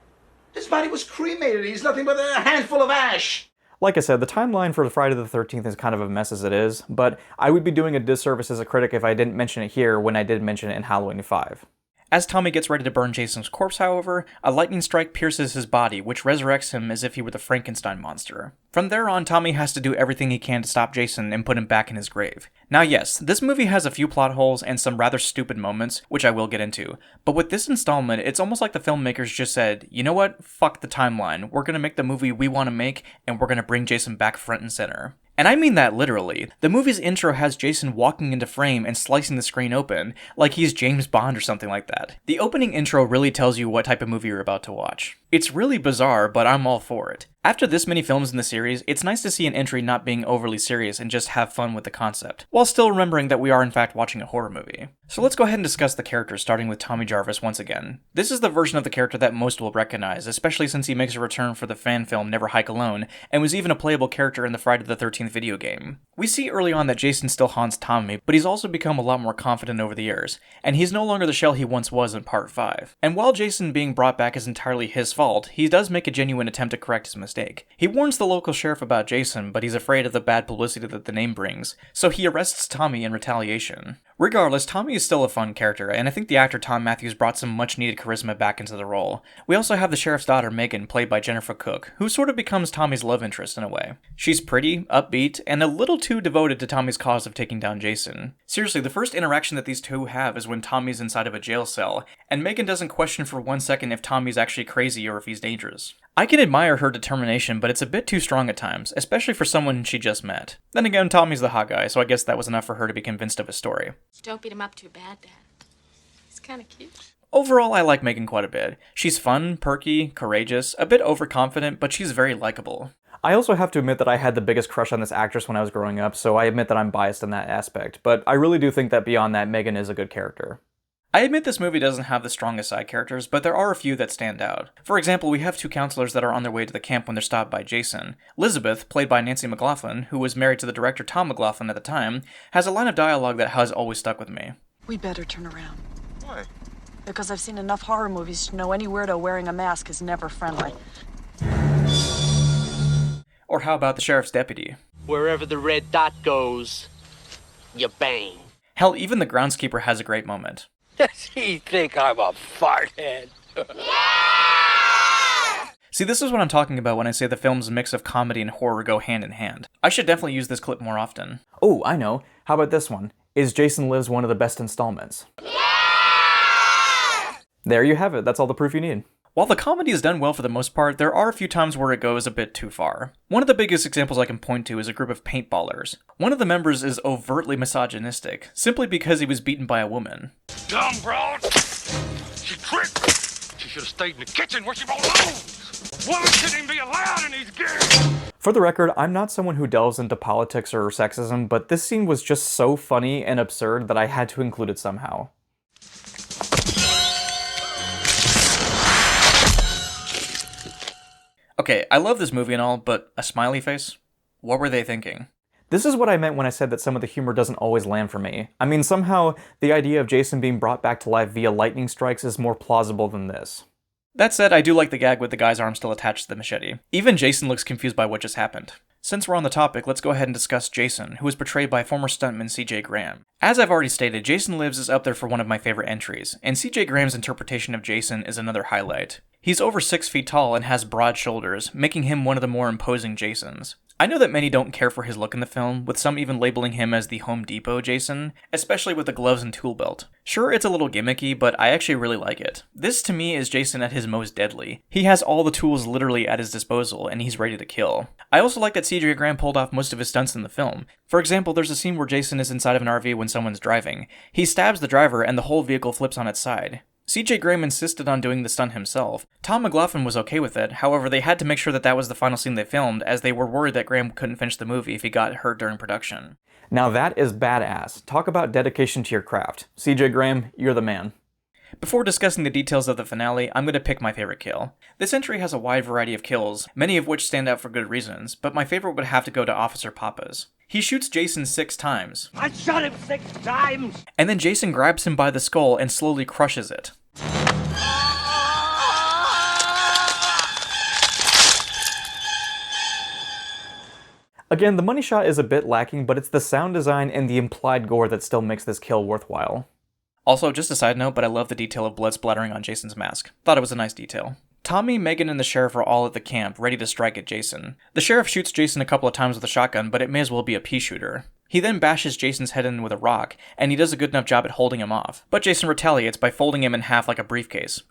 His body was cremated, he's nothing but a handful of ash! Like I said, the timeline for Friday the 13th is kind of a mess as it is, but I would be doing a disservice as a critic if I didn't mention it here when I did mention it in Halloween 5. As Tommy gets ready to burn Jason's corpse, however, a lightning strike pierces his body, which resurrects him as if he were the Frankenstein monster. From there on, Tommy has to do everything he can to stop Jason and put him back in his grave. Now yes, this movie has a few plot holes and some rather stupid moments, which I will get into, but with this installment, it's almost like the filmmakers just said, you know what, fuck the timeline, we're gonna make the movie we want to make, and we're gonna bring Jason back front and center. And I mean that literally. The movie's intro has Jason walking into frame and slicing the screen open, like he's James Bond or something like that. The opening intro really tells you what type of movie you're about to watch. It's really bizarre, but I'm all for it. After this many films in the series, it's nice to see an entry not being overly serious and just have fun with the concept, while still remembering that we are in fact watching a horror movie. So let's go ahead and discuss the characters, starting with Tommy Jarvis once again. This is the version of the character that most will recognize, especially since he makes a return for the fan film Never Hike Alone, and was even a playable character in the Friday the 13th video game. We see early on that Jason still haunts Tommy, but he's also become a lot more confident over the years, and he's no longer the shell he once was in Part 5. And while Jason being brought back is entirely his fault, he does make a genuine attempt to correct his mistake. He warns the local sheriff about Jason, but he's afraid of the bad publicity that the name brings, so he arrests Tommy in retaliation. Regardless, Tommy is still a fun character, and I think the actor Tom Matthews brought some much needed charisma back into the role. We also have the sheriff's daughter Megan, played by Jennifer Cook, who sort of becomes Tommy's love interest in a way. She's pretty, upbeat, and a little too devoted to Tommy's cause of taking down Jason. Seriously, the first interaction that these two have is when Tommy's inside of a jail cell, and Megan doesn't question for 1 second if Tommy's actually crazy or if he's dangerous. I can admire her determination, but it's a bit too strong at times, especially for someone she just met. Then again, Tommy's the hot guy, so I guess that was enough for her to be convinced of his story. Don't beat him up too bad, Dad. He's kind of cute. Overall, I like Megan quite a bit. She's fun, perky, courageous, a bit overconfident, but she's very likable. I also have to admit that I had the biggest crush on this actress when I was growing up, so I admit that I'm biased in that aspect, but I really do think that beyond that, Megan is a good character. I admit this movie doesn't have the strongest side characters, but there are a few that stand out. For example, we have two counselors that are on their way to the camp when they're stopped by Jason. Elizabeth, played by Nancy McLaughlin, who was married to the director Tom McLaughlin at the time, has a line of dialogue that has always stuck with me. We better turn around. Why? Because I've seen enough horror movies to know any weirdo wearing a mask is never friendly. Or how about the sheriff's deputy? Wherever the red dot goes, you bang. Hell, even the groundskeeper has a great moment. Does he think I'm a farthead? See, this is what I'm talking about when I say the film's mix of comedy and horror go hand in hand. I should definitely use this clip more often. Oh, I know. How about this one? Is Jason Lives one of the best installments? There you have it. That's all the proof you need. While the comedy is done well for the most part, there are a few times where it goes a bit too far. One of the biggest examples I can point to is a group of paintballers. One of the members is overtly misogynistic, simply because he was beaten by a woman. Dumb broad! She tricked! She should have stayed in the kitchen where she belongs. Women shouldn't even be allowed in these games. For the record, I'm not someone who delves into politics or sexism, but this scene was just so funny and absurd that I had to include it somehow. Okay, I love this movie and all, but a smiley face? What were they thinking? This is what I meant when I said that some of the humor doesn't always land for me. I mean, somehow, the idea of Jason being brought back to life via lightning strikes is more plausible than this. That said, I do like the gag with the guy's arm still attached to the machete. Even Jason looks confused by what just happened. Since we're on the topic, let's go ahead and discuss Jason, who was portrayed by former stuntman CJ Graham. As I've already stated, Jason Lives is up there for one of my favorite entries, and CJ Graham's interpretation of Jason is another highlight. He's over 6 feet tall and has broad shoulders, making him one of the more imposing Jasons. I know that many don't care for his look in the film, with some even labeling him as the Home Depot Jason, especially with the gloves and tool belt. Sure, it's a little gimmicky, but I actually really like it. This, to me, is Jason at his most deadly. He has all the tools literally at his disposal, and he's ready to kill. I also like that CJ Graham pulled off most of his stunts in the film. For example, there's a scene where Jason is inside of an RV when someone's driving. He stabs the driver, and the whole vehicle flips on its side. CJ Graham insisted on doing the stunt himself. Tom McLaughlin was okay with it, however they had to make sure that that was the final scene they filmed, as they were worried that Graham couldn't finish the movie if he got hurt during production. Now that is badass. Talk about dedication to your craft. CJ Graham, you're the man. Before discussing the details of the finale, I'm going to pick my favorite kill. This entry has a wide variety of kills, many of which stand out for good reasons, but my favorite would have to go to Officer Pappas. He shoots Jason 6 times. I shot him 6 times! And then Jason grabs him by the skull and slowly crushes it. Again, the money shot is a bit lacking, but it's the sound design and the implied gore that still makes this kill worthwhile. Also, just a side note, but I love the detail of blood splattering on Jason's mask. Thought it was a nice detail. Tommy, Megan, and the sheriff are all at the camp, ready to strike at Jason. The sheriff shoots Jason a couple of times with a shotgun, but it may as well be a pea shooter. He then bashes Jason's head in with a rock, and he does a good enough job at holding him off. But Jason retaliates by folding him in half like a briefcase.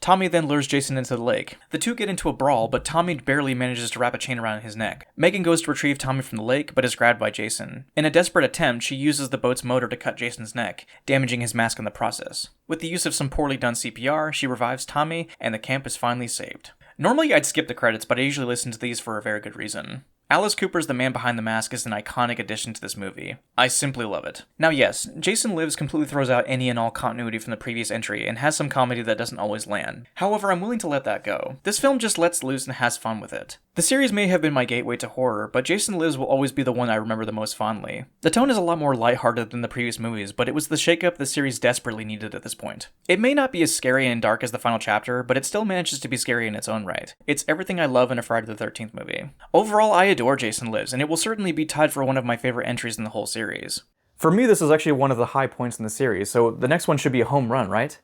Tommy then lures Jason into the lake. The two get into a brawl, but Tommy barely manages to wrap a chain around his neck. Megan goes to retrieve Tommy from the lake, but is grabbed by Jason. In a desperate attempt, she uses the boat's motor to cut Jason's neck, damaging his mask in the process. With the use of some poorly done CPR, she revives Tommy, and the camp is finally saved. Normally I'd skip the credits, but I usually listen to these for a very good reason. Alice Cooper's The Man Behind the Mask is an iconic addition to this movie. I simply love it. Now yes, Jason Lives completely throws out any and all continuity from the previous entry and has some comedy that doesn't always land. However, I'm willing to let that go. This film just lets loose and has fun with it. The series may have been my gateway to horror, but Jason Lives will always be the one I remember the most fondly. The tone is a lot more lighthearted than the previous movies, but it was the shakeup the series desperately needed at this point. It may not be as scary and dark as the final chapter, but it still manages to be scary in its own right. It's everything I love in a Friday the 13th movie. Overall, I adore Jason Lives, and it will certainly be tied for one of my favorite entries in the whole series. For me, this is actually one of the high points in the series, so the next one should be a home run, right?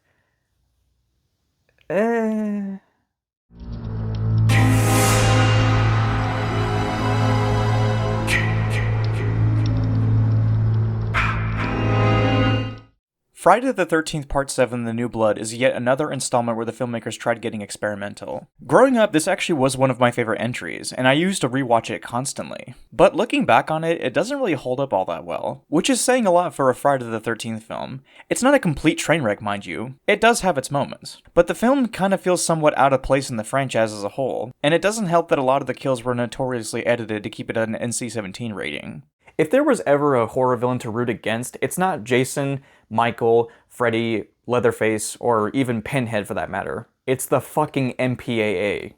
Friday the 13th Part 7, The New Blood, is yet another installment where the filmmakers tried getting experimental. Growing up, this actually was one of my favorite entries, and I used to rewatch it constantly. But looking back on it, it doesn't really hold up all that well, which is saying a lot for a Friday the 13th film. It's not a complete train wreck, mind you. It does have its moments. But the film kind of feels somewhat out of place in the franchise as a whole, and it doesn't help that a lot of the kills were notoriously edited to keep it at an NC-17 rating. If there was ever a horror villain to root against, it's not Jason, Michael, Freddy, Leatherface, or even Pinhead for that matter. It's the fucking MPAA.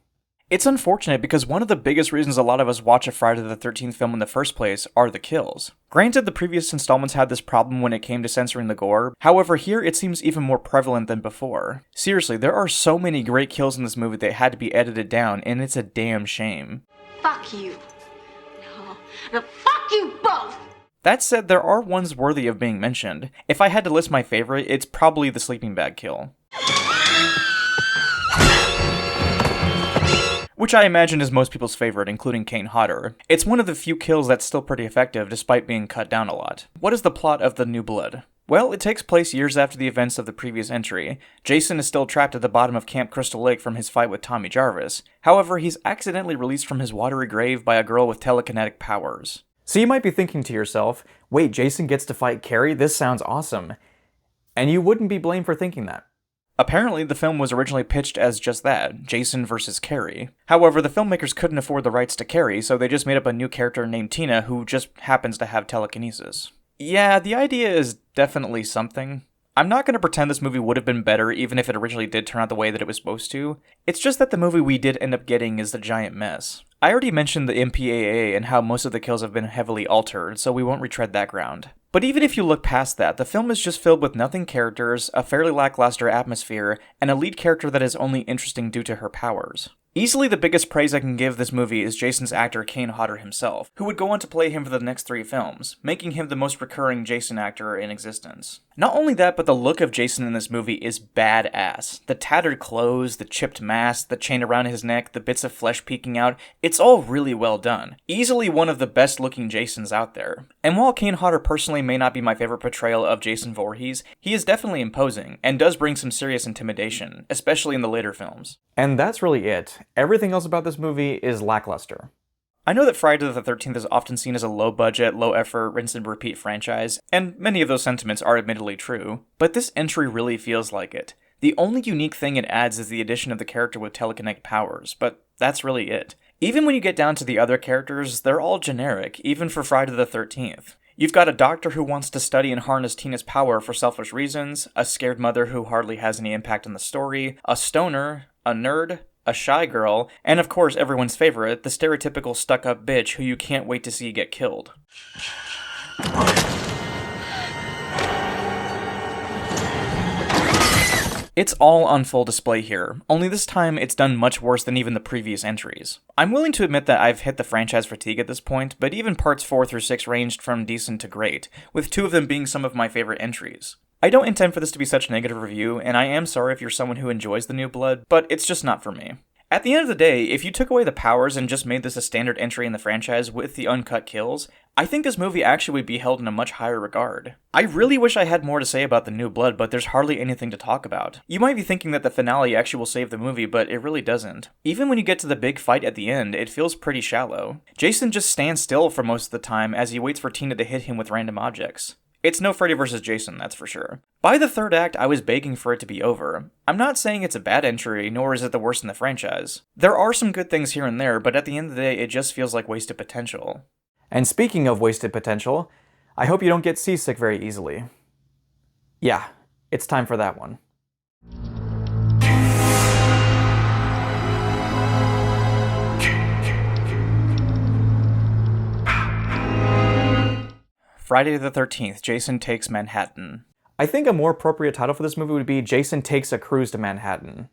It's unfortunate because one of the biggest reasons a lot of us watch a Friday the 13th film in the first place are the kills. Granted, the previous installments had this problem when it came to censoring the gore, however here it seems even more prevalent than before. Seriously, there are so many great kills in this movie that had to be edited down, and it's a damn shame. Fuck you. No, fuck you both! That said, there are ones worthy of being mentioned. If I had to list my favorite, it's probably the sleeping bag kill. Which I imagine is most people's favorite, including Kane Hodder. It's one of the few kills that's still pretty effective, despite being cut down a lot. What is the plot of The New Blood? Well, it takes place years after the events of the previous entry. Jason is still trapped at the bottom of Camp Crystal Lake from his fight with Tommy Jarvis. However, he's accidentally released from his watery grave by a girl with telekinetic powers. So you might be thinking to yourself, wait, Jason gets to fight Carrie? This sounds awesome. And you wouldn't be blamed for thinking that. Apparently, the film was originally pitched as just that, Jason versus Carrie. However, the filmmakers couldn't afford the rights to Carrie, so they just made up a new character named Tina who just happens to have telekinesis. Yeah, the idea is definitely something. I'm not going to pretend this movie would have been better even if it originally did turn out the way that it was supposed to. It's just that the movie we did end up getting is a giant mess. I already mentioned the MPAA and how most of the kills have been heavily altered, so we won't retread that ground. But even if you look past that, the film is just filled with nothing characters, a fairly lackluster atmosphere, and a lead character that is only interesting due to her powers. Easily the biggest praise I can give this movie is Jason's actor Kane Hodder himself, who would go on to play him for the next 3 films, making him the most recurring Jason actor in existence. Not only that, but the look of Jason in this movie is badass. The tattered clothes, the chipped mask, the chain around his neck, the bits of flesh peeking out, it's all really well done. Easily one of the best looking Jasons out there. And while Kane Hodder personally may not be my favorite portrayal of Jason Voorhees, he is definitely imposing, and does bring some serious intimidation, especially in the later films. And that's really it. Everything else about this movie is lackluster. I know that Friday the 13th is often seen as a low-budget, low-effort, rinse-and-repeat franchise, and many of those sentiments are admittedly true, but this entry really feels like it. The only unique thing it adds is the addition of the character with telekinetic powers, but that's really it. Even when you get down to the other characters, they're all generic, even for Friday the 13th. You've got a doctor who wants to study and harness Tina's power for selfish reasons, a scared mother who hardly has any impact on the story, a stoner, a nerd, a shy girl, and of course everyone's favorite, the stereotypical stuck-up bitch who you can't wait to see get killed. It's all on full display here, only this time it's done much worse than even the previous entries. I'm willing to admit that I've hit the franchise fatigue at this point, but even parts 4 through 6 ranged from decent to great, with 2 of them being some of my favorite entries. I don't intend for this to be such a negative review, and I am sorry if you're someone who enjoys the New Blood, but it's just not for me. At the end of the day, if you took away the powers and just made this a standard entry in the franchise with the uncut kills, I think this movie actually would be held in a much higher regard. I really wish I had more to say about the New Blood, but there's hardly anything to talk about. You might be thinking that the finale actually will save the movie, but it really doesn't. Even when you get to the big fight at the end, it feels pretty shallow. Jason just stands still for most of the time as he waits for Tina to hit him with random objects. It's no Freddy vs. Jason, that's for sure. By the third act, I was begging for it to be over. I'm not saying it's a bad entry, nor is it the worst in the franchise. There are some good things here and there, but at the end of the day, it just feels like wasted potential. And speaking of wasted potential, I hope you don't get seasick very easily. Yeah, it's time for that one. Friday the 13th, Jason Takes Manhattan. I think a more appropriate title for this movie would be Jason Takes a Cruise to Manhattan.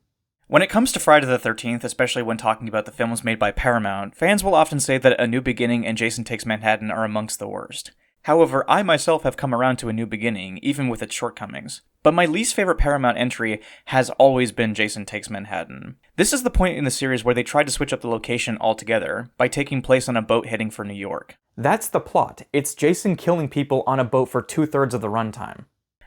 When it comes to Friday the 13th, especially when talking about the films made by Paramount, fans will often say that A New Beginning and Jason Takes Manhattan are amongst the worst. However, I myself have come around to A New Beginning, even with its shortcomings. But my least favorite Paramount entry has always been Jason Takes Manhattan. This is the point in the series where they tried to switch up the location altogether, by taking place on a boat heading for New York. That's the plot. It's Jason killing people on a boat for 2/3 of the runtime.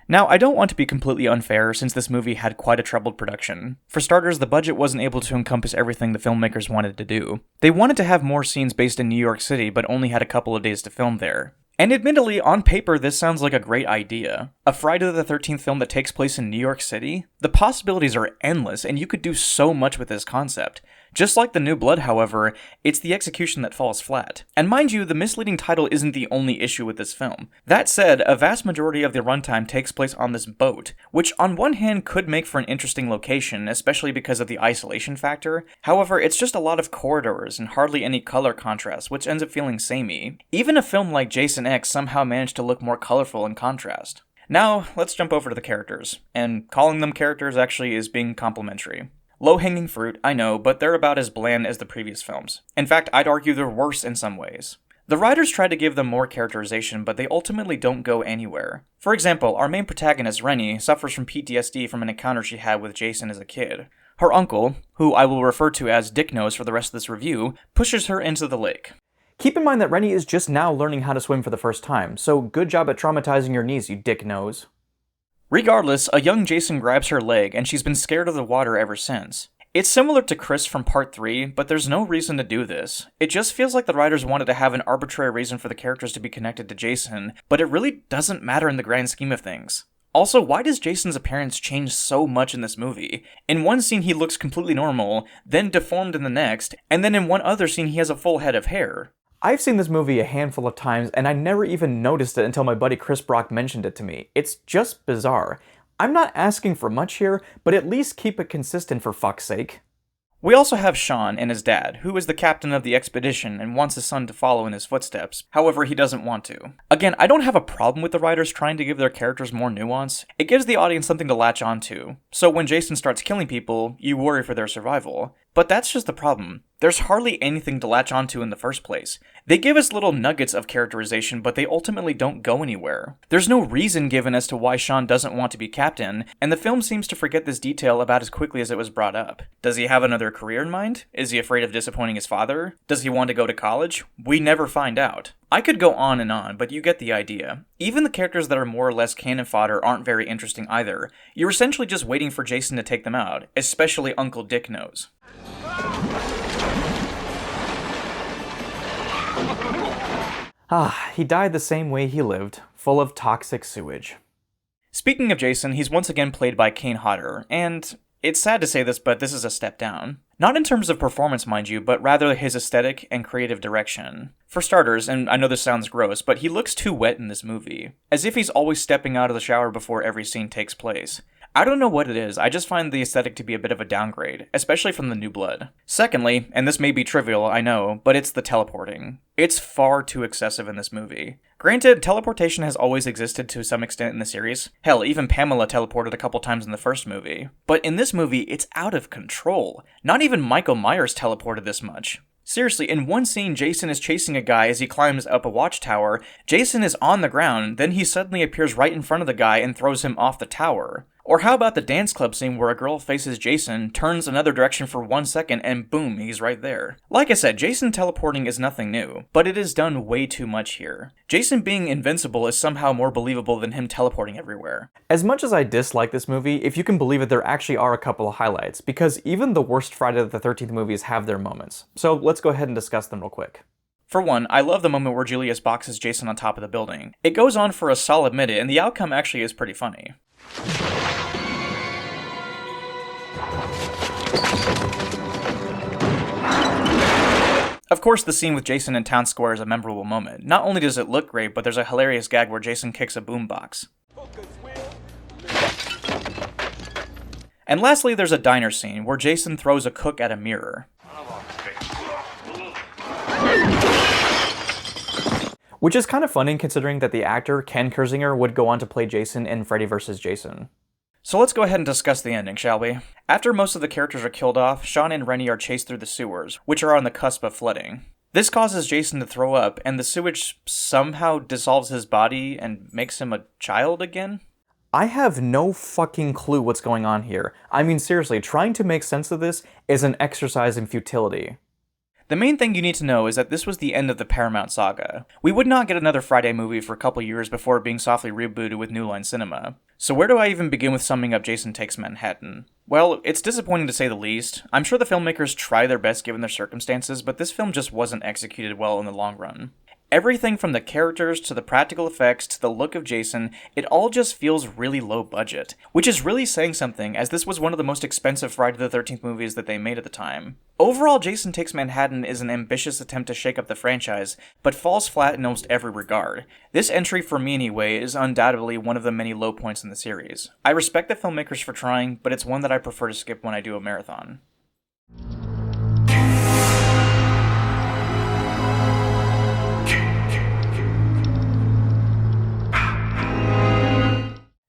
Now, I don't want to be completely unfair since this movie had quite a troubled production. For starters, the budget wasn't able to encompass everything the filmmakers wanted to do. They wanted to have more scenes based in New York City, but only had a couple of days to film there. And admittedly, on paper, this sounds like a great idea. A Friday the 13th film that takes place in New York City? The possibilities are endless, and you could do so much with this concept. Just like The New Blood, however, it's the execution that falls flat. And mind you, the misleading title isn't the only issue with this film. That said, a vast majority of the runtime takes place on this boat, which on one hand could make for an interesting location, especially because of the isolation factor. However, it's just a lot of corridors and hardly any color contrast, which ends up feeling samey. Even a film like Jason X somehow managed to look more colorful in contrast. Now, let's jump over to the characters. And calling them characters actually is being complimentary. Low-hanging fruit, I know, but they're about as bland as the previous films. In fact, I'd argue they're worse in some ways. The writers try to give them more characterization, but they ultimately don't go anywhere. For example, our main protagonist, Rennie, suffers from PTSD from an encounter she had with Jason as a kid. Her uncle, who I will refer to as Dick Nose for the rest of this review, pushes her into the lake. Keep in mind that Rennie is just now learning how to swim for the first time, so good job at traumatizing your knees, you Dick Nose. Regardless, a young Jason grabs her leg, and she's been scared of the water ever since. It's similar to Chris from Part 3, but there's no reason to do this. It just feels like the writers wanted to have an arbitrary reason for the characters to be connected to Jason, but it really doesn't matter in the grand scheme of things. Also, why does Jason's appearance change so much in this movie? In one scene he looks completely normal, then deformed in the next, and then in one other scene he has a full head of hair. I've seen this movie a handful of times, and I never even noticed it until my buddy Chris Brock mentioned it to me. It's just bizarre. I'm not asking for much here, but at least keep it consistent for fuck's sake. We also have Sean and his dad, who is the captain of the expedition and wants his son to follow in his footsteps. However, he doesn't want to. Again, I don't have a problem with the writers trying to give their characters more nuance. It gives the audience something to latch onto. So when Jason starts killing people, you worry for their survival. But that's just the problem. There's hardly anything to latch onto in the first place. They give us little nuggets of characterization, but they ultimately don't go anywhere. There's no reason given as to why Sean doesn't want to be captain, and the film seems to forget this detail about as quickly as it was brought up. Does he have another career in mind? Is he afraid of disappointing his father? Does he want to go to college? We never find out. I could go on, but you get the idea. Even the characters that are more or less cannon fodder aren't very interesting either. You're essentially just waiting for Jason to take them out, especially Uncle Dick Nose. He died the same way he lived, full of toxic sewage. Speaking of Jason, he's once again played by Kane Hodder, and it's sad to say this, but this is a step down. Not in terms of performance, mind you, but rather his aesthetic and creative direction. For starters, and I know this sounds gross, but he looks too wet in this movie, as if he's always stepping out of the shower before every scene takes place. I don't know what it is, I just find the aesthetic to be a bit of a downgrade, especially from the New Blood. Secondly, and this may be trivial, I know, but it's the teleporting. It's far too excessive in this movie. Granted, teleportation has always existed to some extent in the series. Hell, even Pamela teleported a couple times in the first movie. But in this movie, it's out of control. Not even Michael Myers teleported this much. Seriously, in one scene, Jason is chasing a guy as he climbs up a watchtower. Jason is on the ground, then he suddenly appears right in front of the guy and throws him off the tower. Or how about the dance club scene where a girl faces Jason, turns another direction for 1 second, and boom, he's right there. Like I said, Jason teleporting is nothing new, but it is done way too much here. Jason being invincible is somehow more believable than him teleporting everywhere. As much as I dislike this movie, if you can believe it, there actually are a couple of highlights, because even the worst Friday the 13th movies have their moments. So let's go ahead and discuss them real quick. For one, I love the moment where Julius boxes Jason on top of the building. It goes on for a solid minute, and the outcome actually is pretty funny. Of course, the scene with Jason in Town Square is a memorable moment. Not only does it look great, but there's a hilarious gag where Jason kicks a boombox. And lastly, there's a diner scene where Jason throws a cook at a mirror. Which is kind of funny considering that the actor, Ken Kirzinger, would go on to play Jason in Freddy vs. Jason. So let's go ahead and discuss the ending, shall we? After most of the characters are killed off, Sean and Rennie are chased through the sewers, which are on the cusp of flooding. This causes Jason to throw up, and the sewage somehow dissolves his body and makes him a child again? I have no fucking clue what's going on here. I mean, seriously, trying to make sense of this is an exercise in futility. The main thing you need to know is that this was the end of the Paramount saga. We would not get another Friday movie for a couple years before being softly rebooted with New Line Cinema. So where do I even begin with summing up Jason Takes Manhattan? Well, it's disappointing to say the least. I'm sure the filmmakers try their best given their circumstances, but this film just wasn't executed well in the long run. Everything from the characters to the practical effects to the look of Jason, it all just feels really low budget. Which is really saying something, as this was one of the most expensive Friday the 13th movies that they made at the time. Overall, Jason Takes Manhattan is an ambitious attempt to shake up the franchise, but falls flat in almost every regard. This entry, for me anyway, is undoubtedly one of the many low points in the series. I respect the filmmakers for trying, but it's one that I prefer to skip when I do a marathon.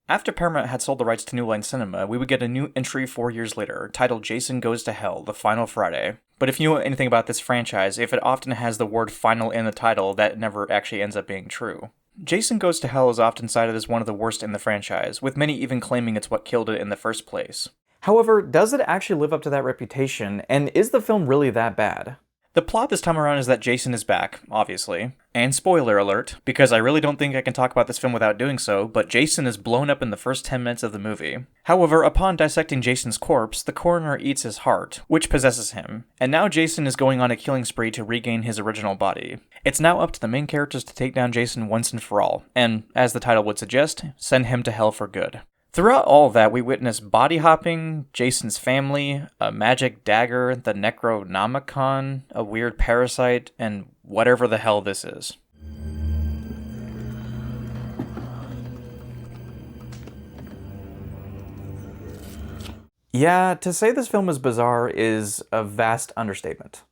After Paramount had sold the rights to New Line Cinema, we would get a new entry 4 years later, titled Jason Goes to Hell, The Final Friday. But if you know anything about this franchise, if it often has the word final in the title, that never actually ends up being true. Jason Goes to Hell is often cited as one of the worst in the franchise, with many even claiming it's what killed it in the first place. However, does it actually live up to that reputation, and is the film really that bad? The plot this time around is that Jason is back, obviously. And spoiler alert, because I really don't think I can talk about this film without doing so, but Jason is blown up in the first 10 minutes of the movie. However, upon dissecting Jason's corpse, the coroner eats his heart, which possesses him, and now Jason is going on a killing spree to regain his original body. It's now up to the main characters to take down Jason once and for all, and, as the title would suggest, send him to hell for good. Throughout all of that, we witness body hopping, Jason's family, a magic dagger, the Necronomicon, a weird parasite, and whatever the hell this is. Yeah, to say this film is bizarre is a vast understatement.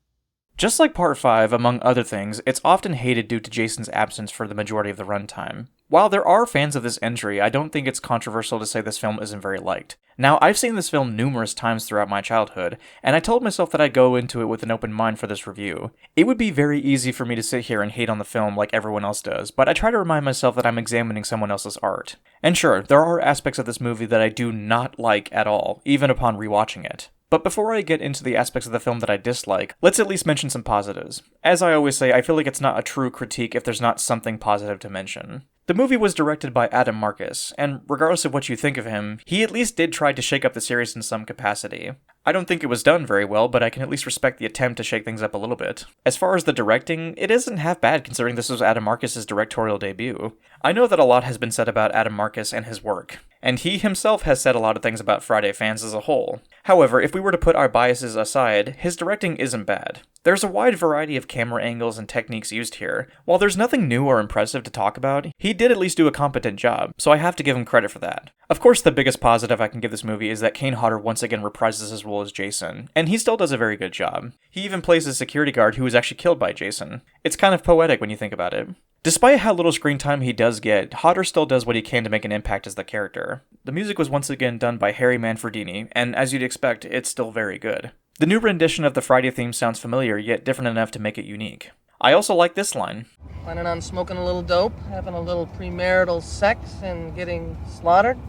Just like Part 5, among other things, it's often hated due to Jason's absence for the majority of the runtime. While there are fans of this entry, I don't think it's controversial to say this film isn't very liked. Now, I've seen this film numerous times throughout my childhood, and I told myself that I'd go into it with an open mind for this review. It would be very easy for me to sit here and hate on the film like everyone else does, but I try to remind myself that I'm examining someone else's art. And sure, there are aspects of this movie that I do not like at all, even upon rewatching it. But before I get into the aspects of the film that I dislike, let's at least mention some positives. As I always say, I feel like it's not a true critique if there's not something positive to mention. The movie was directed by Adam Marcus, and regardless of what you think of him, he at least did try to shake up the series in some capacity. I don't think it was done very well, but I can at least respect the attempt to shake things up a little bit. As far as the directing, it isn't half bad considering this was Adam Marcus's directorial debut. I know that a lot has been said about Adam Marcus and his work, and he himself has said a lot of things about Friday fans as a whole. However, if we were to put our biases aside, his directing isn't bad. There's a wide variety of camera angles and techniques used here. While there's nothing new or impressive to talk about, he did at least do a competent job, so I have to give him credit for that. Of course, the biggest positive I can give this movie is that Kane Hodder once again reprises his role as Jason, and he still does a very good job. He even plays a security guard who was actually killed by Jason. It's kind of poetic when you think about it. Despite how little screen time he does get, Hodder still does what he can to make an impact as the character. The music was once again done by Harry Manfredini, and as you'd expect, it's still very good. The new rendition of the Friday theme sounds familiar, yet different enough to make it unique. I also like this line. Planning on smoking a little dope, having a little premarital sex, and getting slaughtered?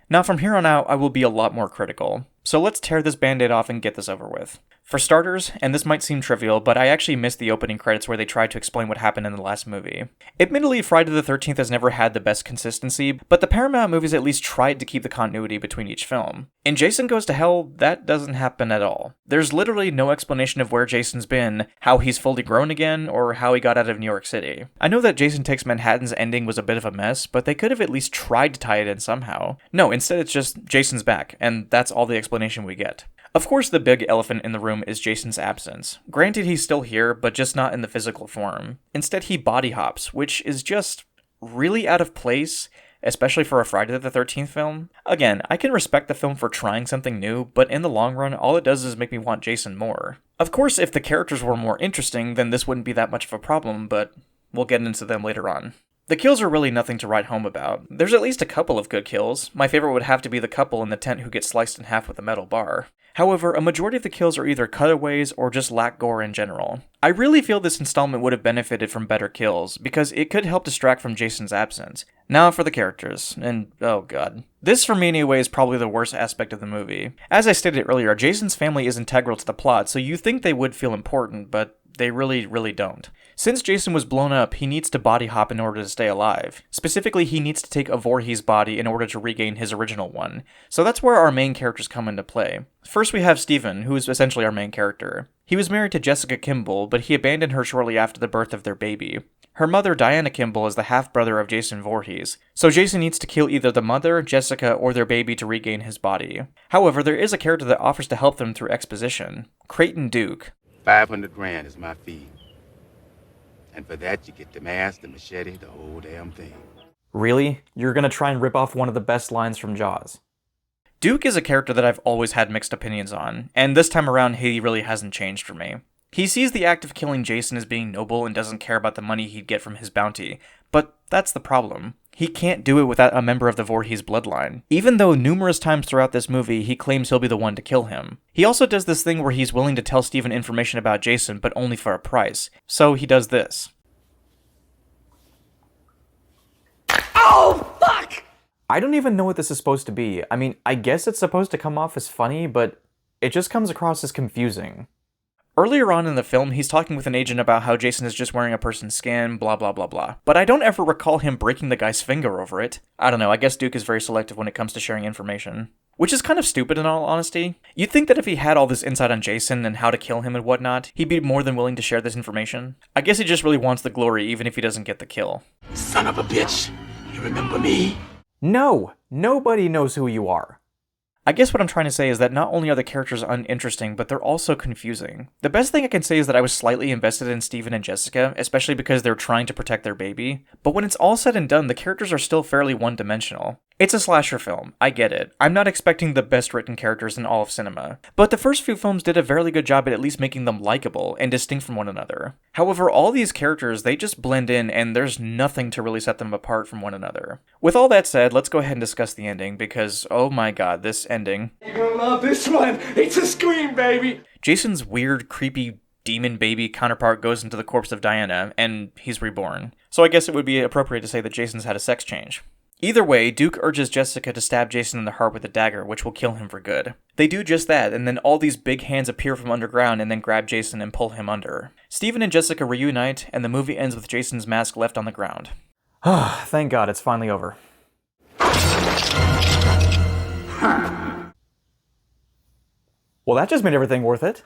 Now from here on out, I will be a lot more critical. So let's tear this band-aid off and get this over with. For starters, and this might seem trivial, but I actually missed the opening credits where they tried to explain what happened in the last movie. Admittedly, Friday the 13th has never had the best consistency, but the Paramount movies at least tried to keep the continuity between each film. In Jason Goes to Hell, that doesn't happen at all. There's literally no explanation of where Jason's been, how he's fully grown again, or how he got out of New York City. I know that Jason Takes Manhattan's ending was a bit of a mess, but they could have at least tried to tie it in somehow. No, instead it's just Jason's back, and that's all the explanation we get. Of course, the big elephant in the room is Jason's absence. Granted, he's still here, but just not in the physical form. Instead, he body hops, which is just really out of place, especially for a Friday the 13th film. Again, I can respect the film for trying something new, but in the long run, all it does is make me want Jason more. Of course, if the characters were more interesting, then this wouldn't be that much of a problem, but we'll get into them later on. The kills are really nothing to write home about. There's at least a couple of good kills. My favorite would have to be the couple in the tent who get sliced in half with a metal bar. However, a majority of the kills are either cutaways or just lack gore in general. I really feel this installment would have benefited from better kills, because it could help distract from Jason's absence. Now for the characters, and oh god. This for me anyway is probably the worst aspect of the movie. As I stated earlier, Jason's family is integral to the plot, so you think they would feel important, but they really don't. Since Jason was blown up, he needs to body hop in order to stay alive. Specifically, he needs to take a Voorhees body in order to regain his original one. So that's where our main characters come into play. First we have Steven, who is essentially our main character. He was married to Jessica Kimball, but he abandoned her shortly after the birth of their baby. Her mother, Diana Kimball, is the half-brother of Jason Voorhees, so Jason needs to kill either the mother, Jessica, or their baby to regain his body. However, there is a character that offers to help them through exposition. Creighton Duke. 500 grand is my fee. And for that, you get the mask, the machete, the whole damn thing. Really? You're gonna try and rip off one of the best lines from Jaws? Duke is a character that I've always had mixed opinions on, and this time around he really hasn't changed for me. He sees the act of killing Jason as being noble and doesn't care about the money he'd get from his bounty, but that's the problem. He can't do it without a member of the Voorhees bloodline, even though numerous times throughout this movie he claims he'll be the one to kill him. He also does this thing where he's willing to tell Steven information about Jason, but only for a price. So he does this. Oh, fuck! I don't even know what this is supposed to be. I mean, I guess it's supposed to come off as funny, but it just comes across as confusing. Earlier on in the film, he's talking with an agent about how Jason is just wearing a person's skin, blah blah blah blah. But I don't ever recall him breaking the guy's finger over it. I don't know, I guess Duke is very selective when it comes to sharing information. Which is kind of stupid in all honesty. You'd think that if he had all this insight on Jason and how to kill him and whatnot, he'd be more than willing to share this information. I guess he just really wants the glory even if he doesn't get the kill. Son of a bitch, you remember me? No, nobody knows who you are. I guess what I'm trying to say is that not only are the characters uninteresting, but they're also confusing. The best thing I can say is that I was slightly invested in Steven and Jessica, especially because they're trying to protect their baby. But when it's all said and done, the characters are still fairly one-dimensional. It's a slasher film, I get it. I'm not expecting the best written characters in all of cinema. But the first few films did a fairly good job at least making them likable and distinct from one another. However, all these characters, they just blend in and there's nothing to really set them apart from one another. With all that said, let's go ahead and discuss the ending because, oh my god, this ending. You're gonna love this one. It's a scream, baby. Jason's weird, creepy demon baby counterpart goes into the corpse of Diana, and he's reborn. So I guess it would be appropriate to say that Jason's had a sex change. Either way, Duke urges Jessica to stab Jason in the heart with a dagger, which will kill him for good. They do just that, and then all these big hands appear from underground and then grab Jason and pull him under. Steven and Jessica reunite, and the movie ends with Jason's mask left on the ground. Thank God, it's finally over. Well, that just made everything worth it.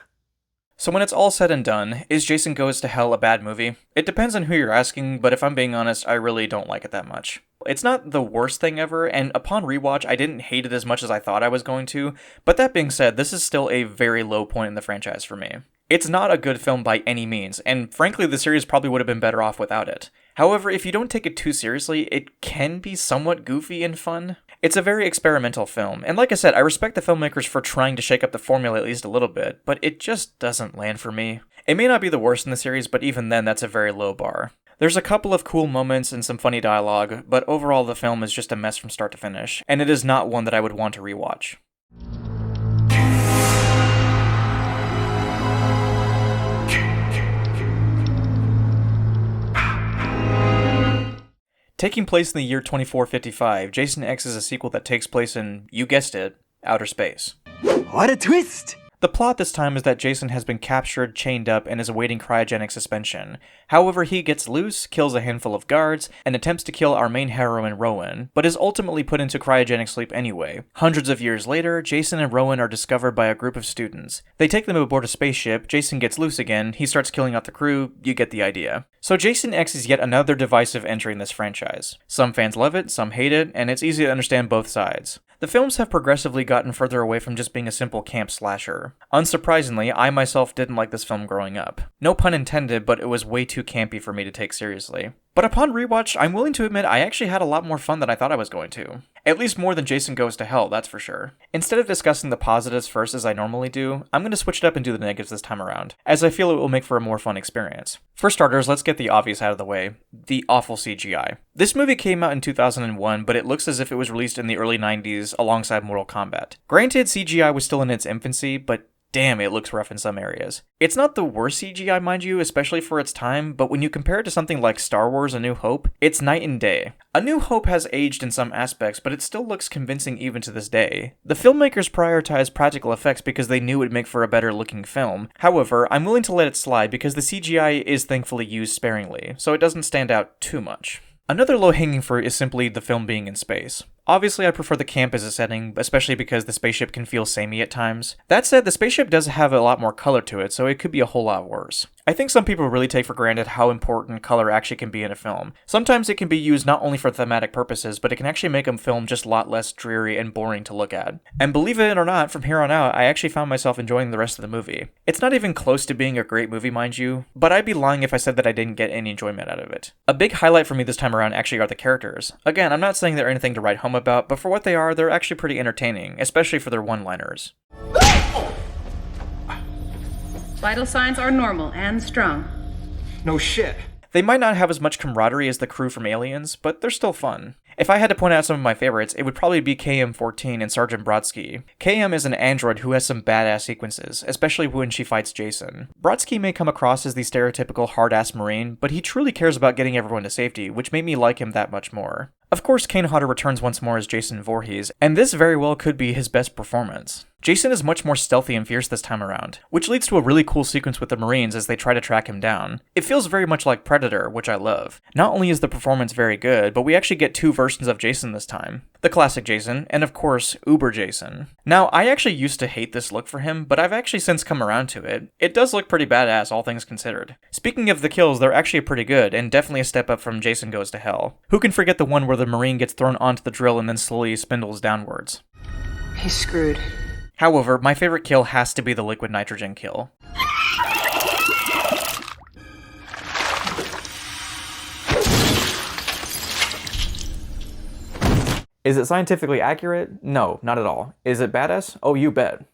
So when it's all said and done, is Jason Goes to Hell a bad movie? It depends on who you're asking, but if I'm being honest, I really don't like it that much. It's not the worst thing ever, and upon rewatch, I didn't hate it as much as I thought I was going to, but that being said, this is still a very low point in the franchise for me. It's not a good film by any means, and frankly, the series probably would have been better off without it. However, if you don't take it too seriously, it can be somewhat goofy and fun. It's a very experimental film, and like I said, I respect the filmmakers for trying to shake up the formula at least a little bit, but it just doesn't land for me. It may not be the worst in the series, but even then, that's a very low bar. There's a couple of cool moments and some funny dialogue, but overall the film is just a mess from start to finish, and it is not one that I would want to rewatch. Taking place in the year 2455, Jason X is a sequel that takes place in, you guessed it, outer space. What a twist! The plot this time is that Jason has been captured, chained up, and is awaiting cryogenic suspension. However, he gets loose, kills a handful of guards, and attempts to kill our main heroine, Rowan, but is ultimately put into cryogenic sleep anyway. Hundreds of years later, Jason and Rowan are discovered by a group of students. They take them aboard a spaceship, Jason gets loose again, he starts killing out the crew, you get the idea. So Jason X is yet another divisive entry in this franchise. Some fans love it, some hate it, and it's easy to understand both sides. The films have progressively gotten further away from just being a simple camp slasher. Unsurprisingly, I myself didn't like this film growing up. No pun intended, but it was way too campy for me to take seriously. But upon rewatch, I'm willing to admit I actually had a lot more fun than I thought I was going to. At least more than Jason Goes to Hell, that's for sure. Instead of discussing the positives first as I normally do, I'm going to switch it up and do the negatives this time around, as I feel it will make for a more fun experience. For starters, let's get the obvious out of the way, the awful CGI. This movie came out in 2001, but it looks as if it was released in the early 90s alongside Mortal Kombat. Granted, CGI was still in its infancy, but damn, it looks rough in some areas. It's not the worst CGI, mind you, especially for its time, but when you compare it to something like Star Wars A New Hope, it's night and day. A New Hope has aged in some aspects, but it still looks convincing even to this day. The filmmakers prioritized practical effects because they knew it would make for a better looking film. However, I'm willing to let it slide because the CGI is thankfully used sparingly, so it doesn't stand out too much. Another low-hanging fruit is simply the film being in space. Obviously, I prefer the camp as a setting, especially because the spaceship can feel samey at times. That said, the spaceship does have a lot more color to it, so it could be a whole lot worse. I think some people really take for granted how important color actually can be in a film. Sometimes it can be used not only for thematic purposes, but it can actually make a film just a lot less dreary and boring to look at. And believe it or not, from here on out, I actually found myself enjoying the rest of the movie. It's not even close to being a great movie, mind you, but I'd be lying if I said that I didn't get any enjoyment out of it. A big highlight for me this time around actually are the characters. Again, I'm not saying they're anything to write home about, but for what they are, they're actually pretty entertaining, especially for their one-liners. Vital signs are normal and strong. No shit. They might not have as much camaraderie as the crew from Aliens, but they're still fun. If I had to point out some of my favorites, it would probably be KM-14 and Sergeant Brodsky. KM is an android who has some badass sequences, especially when she fights Jason. Brodsky may come across as the stereotypical hard-ass Marine, but he truly cares about getting everyone to safety, which made me like him that much more. Of course, Kane Hodder returns once more as Jason Voorhees, and this very well could be his best performance. Jason is much more stealthy and fierce this time around, which leads to a really cool sequence with the Marines as they try to track him down. It feels very much like Predator, which I love. Not only is the performance very good, but we actually get two versions of Jason this time. The classic Jason, and of course, Uber Jason. Now, I actually used to hate this look for him, but I've actually since come around to it. It does look pretty badass, all things considered. Speaking of the kills, they're actually pretty good, and definitely a step up from Jason Goes to Hell. Who can forget the one where the Marine gets thrown onto the drill and then slowly spindles downwards? He's screwed. However, my favorite kill has to be the liquid nitrogen kill. Is it scientifically accurate? No, not at all. Is it badass? Oh, you bet.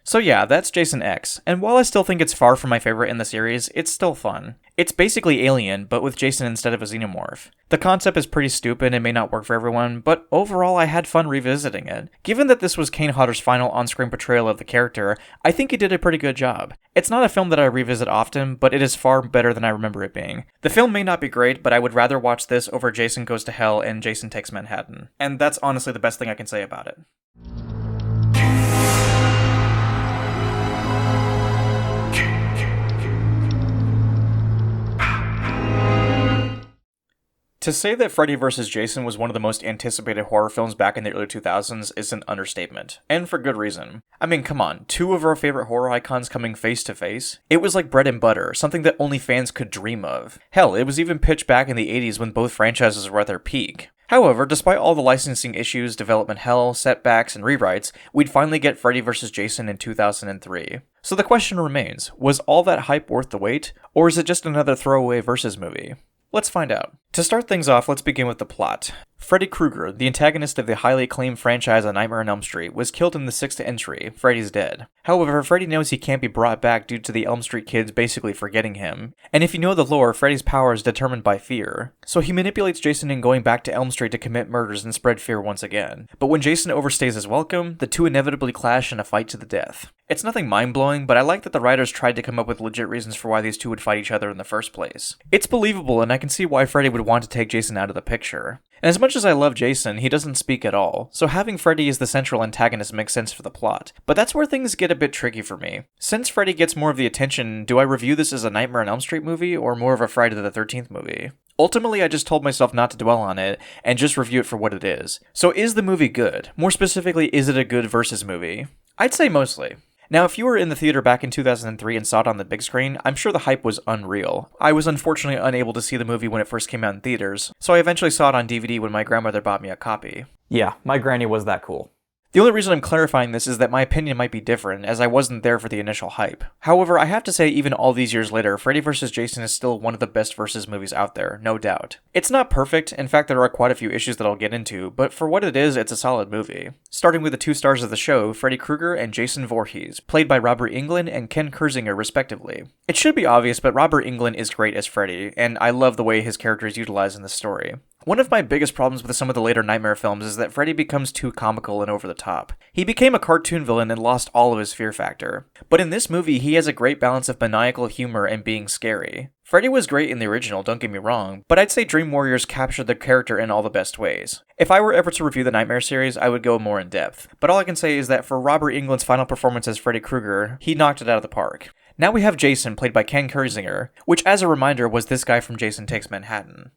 So yeah, that's Jason X, and while I still think it's far from my favorite in the series, it's still fun. It's basically Alien, but with Jason instead of a xenomorph. The concept is pretty stupid and may not work for everyone, but overall I had fun revisiting it. Given that this was Kane Hodder's final on-screen portrayal of the character, I think he did a pretty good job. It's not a film that I revisit often, but it is far better than I remember it being. The film may not be great, but I would rather watch this over Jason Goes to Hell and Jason Takes Manhattan. And that's honestly the best thing I can say about it. To say that Freddy vs. Jason was one of the most anticipated horror films back in the early 2000s is an understatement, and for good reason. I mean, come on, two of our favorite horror icons coming face to face? It was like bread and butter, something that only fans could dream of. Hell, it was even pitched back in the 80s when both franchises were at their peak. However, despite all the licensing issues, development hell, setbacks, and rewrites, we'd finally get Freddy vs. Jason in 2003. So the question remains, was all that hype worth the wait, or is it just another throwaway versus movie? Let's find out. To start things off, let's begin with the plot. Freddy Krueger, the antagonist of the highly acclaimed franchise A Nightmare on Elm Street, was killed in the 6th entry, Freddy's Dead. However, Freddy knows he can't be brought back due to the Elm Street kids basically forgetting him. And if you know the lore, Freddy's power is determined by fear. So he manipulates Jason in going back to Elm Street to commit murders and spread fear once again. But when Jason overstays his welcome, the two inevitably clash in a fight to the death. It's nothing mind-blowing, but I like that the writers tried to come up with legit reasons for why these two would fight each other in the first place. It's believable, and I can see why Freddy would want to take Jason out of the picture. And as much as I love Jason, he doesn't speak at all, so having Freddy as the central antagonist makes sense for the plot. But that's where things get a bit tricky for me. Since Freddy gets more of the attention, do I review this as a Nightmare on Elm Street movie, or more of a Friday the 13th movie? Ultimately, I just told myself not to dwell on it, and just review it for what it is. So is the movie good? More specifically, is it a good versus movie? I'd say mostly. Now, if you were in the theater back in 2003 and saw it on the big screen, I'm sure the hype was unreal. I was unfortunately unable to see the movie when it first came out in theaters, so I eventually saw it on DVD when my grandmother bought me a copy. Yeah, my granny was that cool. The only reason I'm clarifying this is that my opinion might be different, as I wasn't there for the initial hype. However, I have to say, even all these years later, Freddy vs. Jason is still one of the best versus movies out there, no doubt. It's not perfect, in fact there are quite a few issues that I'll get into, but for what it is, it's a solid movie. Starting with the two stars of the show, Freddy Krueger and Jason Voorhees, played by Robert Englund and Ken Kirzinger respectively. It should be obvious, but Robert Englund is great as Freddy, and I love the way his character is utilized in this story. One of my biggest problems with some of the later Nightmare films is that Freddy becomes too comical and over the top. He became a cartoon villain and lost all of his fear factor. But in this movie, he has a great balance of maniacal humor and being scary. Freddy was great in the original, don't get me wrong, but I'd say Dream Warriors captured the character in all the best ways. If I were ever to review the Nightmare series, I would go more in depth. But all I can say is that for Robert Englund's final performance as Freddy Krueger, he knocked it out of the park. Now we have Jason, played by Ken Kirzinger, which as a reminder was this guy from Jason Takes Manhattan.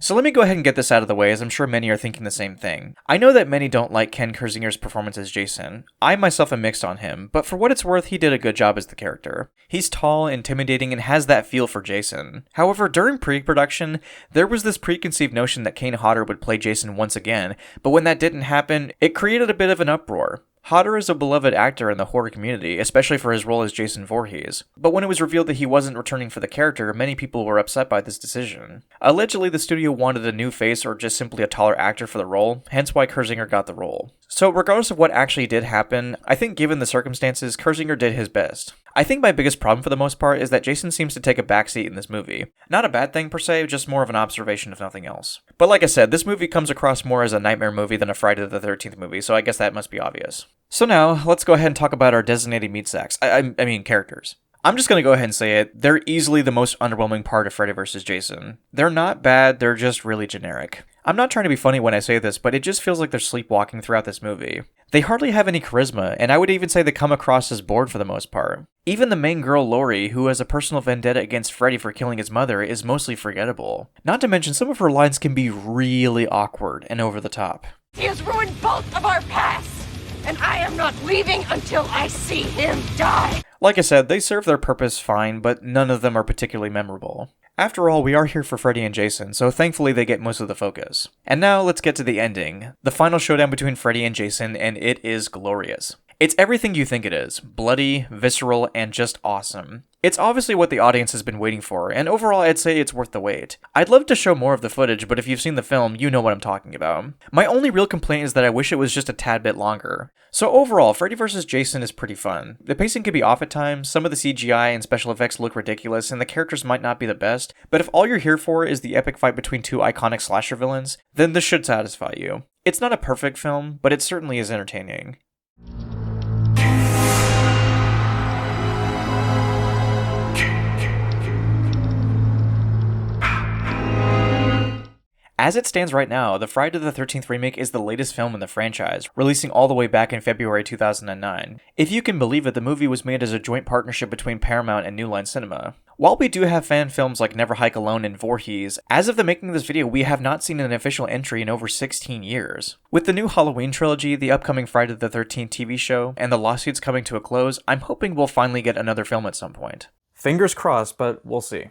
So let me go ahead and get this out of the way, as I'm sure many are thinking the same thing. I know that many don't like Ken Kirzinger's performance as Jason. I myself am mixed on him, but for what it's worth, he did a good job as the character. He's tall, intimidating, and has that feel for Jason. However, during pre-production, there was this preconceived notion that Kane Hodder would play Jason once again, but when that didn't happen, it created a bit of an uproar. Hodder is a beloved actor in the horror community, especially for his role as Jason Voorhees. But when it was revealed that he wasn't returning for the character, many people were upset by this decision. Allegedly, the studio wanted a new face or just simply a taller actor for the role, hence why Kirzinger got the role. So regardless of what actually did happen, I think given the circumstances, Kirzinger did his best. I think my biggest problem for the most part is that Jason seems to take a backseat in this movie. Not a bad thing per se, just more of an observation if nothing else. But like I said, this movie comes across more as a Nightmare movie than a Friday the 13th movie, so I guess that must be obvious. So now, let's go ahead and talk about our designated meat sacks. I mean characters. I'm just gonna go ahead and say it, they're easily the most underwhelming part of Freddy vs. Jason. They're not bad, they're just really generic. I'm not trying to be funny when I say this, but it just feels like they're sleepwalking throughout this movie. They hardly have any charisma, and I would even say they come across as bored for the most part. Even the main girl, Lori, who has a personal vendetta against Freddy for killing his mother, is mostly forgettable. Not to mention, some of her lines can be really awkward and over the top. He has ruined both of our pasts, and I am not leaving until I see him die. Like I said, they serve their purpose fine, but none of them are particularly memorable. After all, we are here for Freddy and Jason, so thankfully they get most of the focus. And now let's get to the ending, the final showdown between Freddy and Jason, and it is glorious. It's everything you think it is, bloody, visceral, and just awesome. It's obviously what the audience has been waiting for, and overall I'd say it's worth the wait. I'd love to show more of the footage, but if you've seen the film, you know what I'm talking about. My only real complaint is that I wish it was just a tad bit longer. So overall, Freddy vs. Jason is pretty fun. The pacing can be off at times, some of the CGI and special effects look ridiculous, and the characters might not be the best, but if all you're here for is the epic fight between two iconic slasher villains, then this should satisfy you. It's not a perfect film, but it certainly is entertaining. As it stands right now, the Friday the 13th remake is the latest film in the franchise, releasing all the way back in February 2009. If you can believe it, the movie was made as a joint partnership between Paramount and New Line Cinema. While we do have fan films like Never Hike Alone and Voorhees, as of the making of this video, we have not seen an official entry in over 16 years. With the new Halloween trilogy, the upcoming Friday the 13th TV show, and the lawsuits coming to a close, I'm hoping we'll finally get another film at some point. Fingers crossed, but we'll see.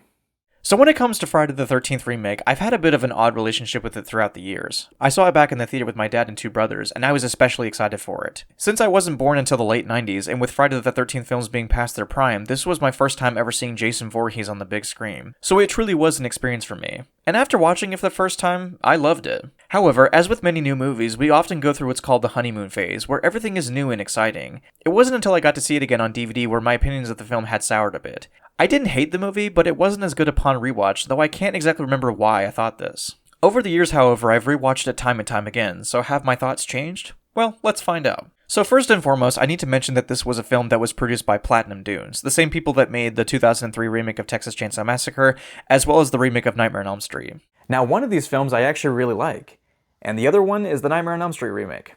So when it comes to Friday the 13th remake, I've had a bit of an odd relationship with it throughout the years. I saw it back in the theater with my dad and two brothers, and I was especially excited for it. Since I wasn't born until the late 90s, and with Friday the 13th films being past their prime, this was my first time ever seeing Jason Voorhees on the big screen. So it truly was an experience for me. And after watching it for the first time, I loved it. However, as with many new movies, we often go through what's called the honeymoon phase, where everything is new and exciting. It wasn't until I got to see it again on DVD where my opinions of the film had soured a bit. I didn't hate the movie, but it wasn't as good upon rewatch, though I can't exactly remember why I thought this. Over the years, however, I've rewatched it time and time again, so have my thoughts changed? Well, let's find out. So first and foremost, I need to mention that this was a film that was produced by Platinum Dunes, the same people that made the 2003 remake of Texas Chainsaw Massacre, as well as the remake of Nightmare on Elm Street. Now, one of these films I actually really like, and the other one is the Nightmare on Elm Street remake.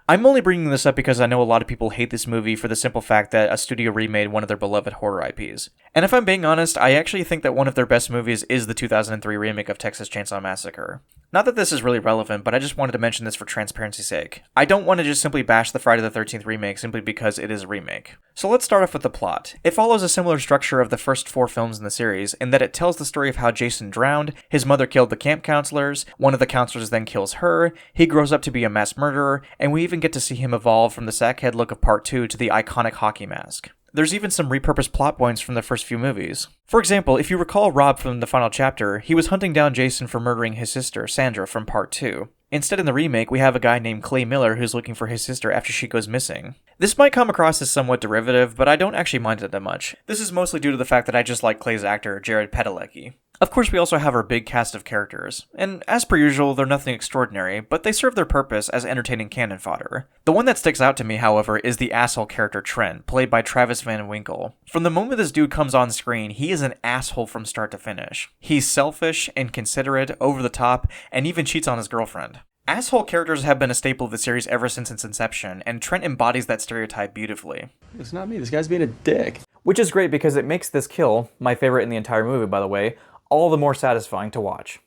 I'm only bringing this up because I know a lot of people hate this movie for the simple fact that a studio remade one of their beloved horror IPs. And if I'm being honest, I actually think that one of their best movies is the 2003 remake of Texas Chainsaw Massacre. Not that this is really relevant, but I just wanted to mention this for transparency's sake. I don't want to just simply bash the Friday the 13th remake simply because it is a remake. So let's start off with the plot. It follows a similar structure of the first 4 films in the series, in that it tells the story of how Jason drowned, his mother killed the camp counselors, one of the counselors then kills her, he grows up to be a mass murderer, and we even get to see him evolve from the sackhead look of part 2 to the iconic hockey mask. There's even some repurposed plot points from the first few movies. For example, if you recall Rob from the final chapter, he was hunting down Jason for murdering his sister, Sandra, from part 2. Instead, in the remake, we have a guy named Clay Miller who's looking for his sister after she goes missing. This might come across as somewhat derivative, but I don't actually mind it that much. This is mostly due to the fact that I just like Clay's actor, Jared Padalecki. Of course, we also have our big cast of characters, and as per usual, they're nothing extraordinary, but they serve their purpose as entertaining cannon fodder. The one that sticks out to me, however, is the asshole character Trent, played by Travis Van Winkle. From the moment this dude comes on screen, he is an asshole from start to finish. He's selfish, inconsiderate, over the top, and even cheats on his girlfriend. Asshole characters have been a staple of the series ever since its inception, and Trent embodies that stereotype beautifully. It's not me, this guy's being a dick. Which is great because it makes this kill, my favorite in the entire movie by the way, all the more satisfying to watch.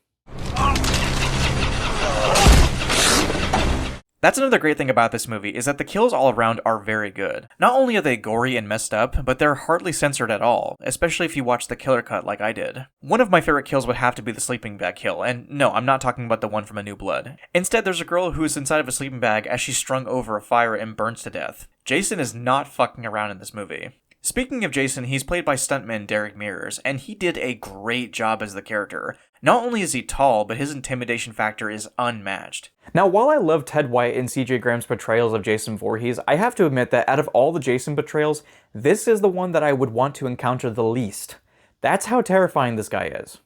That's another great thing about this movie, is that the kills all around are very good. Not only are they gory and messed up, but they're hardly censored at all, especially if you watch the killer cut like I did. One of my favorite kills would have to be the sleeping bag kill, and no, I'm not talking about the one from A New Blood. Instead, there's a girl who is inside of a sleeping bag as she's strung over a fire and burns to death. Jason is not fucking around in this movie. Speaking of Jason, he's played by stuntman Derek Mears, and he did a great job as the character. Not only is he tall, but his intimidation factor is unmatched. Now, while I love Ted White and CJ Graham's portrayals of Jason Voorhees, I have to admit that out of all the Jason portrayals, this is the one that I would want to encounter the least. That's how terrifying this guy is.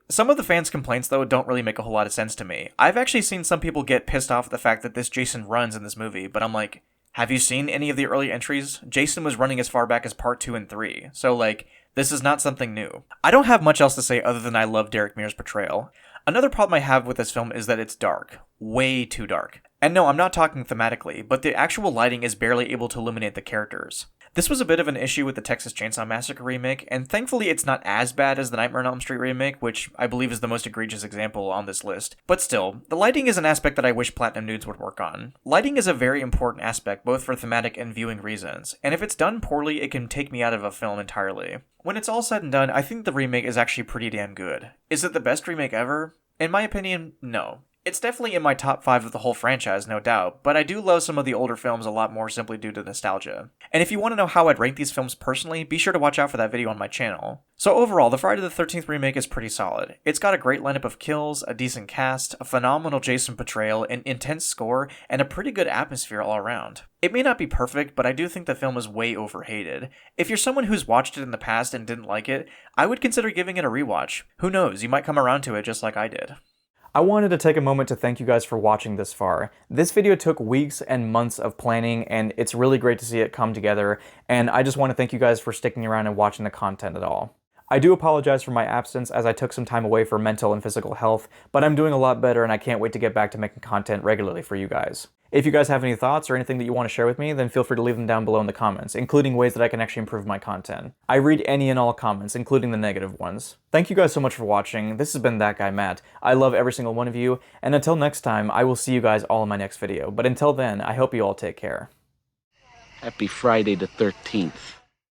Some of the fans' complaints, though, don't really make a whole lot of sense to me. I've actually seen some people get pissed off at the fact that this Jason runs in this movie, but I'm like, Have you seen any of the early entries? Jason was running as far back as part 2 and 3, so like, this is not something new. I don't have much else to say other than I love Derek Mears' portrayal. Another problem I have with this film is that it's dark. Way too dark. And no, I'm not talking thematically, but the actual lighting is barely able to illuminate the characters. This was a bit of an issue with the Texas Chainsaw Massacre remake, and thankfully it's not as bad as the Nightmare on Elm Street remake, which I believe is the most egregious example on this list. But still, the lighting is an aspect that I wish Platinum Nudes would work on. Lighting is a very important aspect, both for thematic and viewing reasons, and if it's done poorly, it can take me out of a film entirely. When it's all said and done, I think the remake is actually pretty damn good. Is it the best remake ever? In my opinion, no. It's definitely in my top 5 of the whole franchise, no doubt, but I do love some of the older films a lot more simply due to nostalgia. And if you want to know how I'd rank these films personally, be sure to watch out for that video on my channel. So overall, the Friday the 13th remake is pretty solid. It's got a great lineup of kills, a decent cast, a phenomenal Jason portrayal, an intense score, and a pretty good atmosphere all around. It may not be perfect, but I do think the film is way overhated. If you're someone who's watched it in the past and didn't like it, I would consider giving it a rewatch. Who knows, you might come around to it just like I did. I wanted to take a moment to thank you guys for watching this far. This video took weeks and months of planning, and it's really great to see it come together, and I just want to thank you guys for sticking around and watching the content at all. I do apologize for my absence as I took some time away for mental and physical health, but I'm doing a lot better and I can't wait to get back to making content regularly for you guys. If you guys have any thoughts or anything that you want to share with me, then feel free to leave them down below in the comments, including ways that I can actually improve my content. I read any and all comments, including the negative ones. Thank you guys so much for watching. This has been ThatGuyMatt. I love every single one of you, and until next time, I will see you guys all in my next video. But until then, I hope you all take care. Happy Friday the 13th.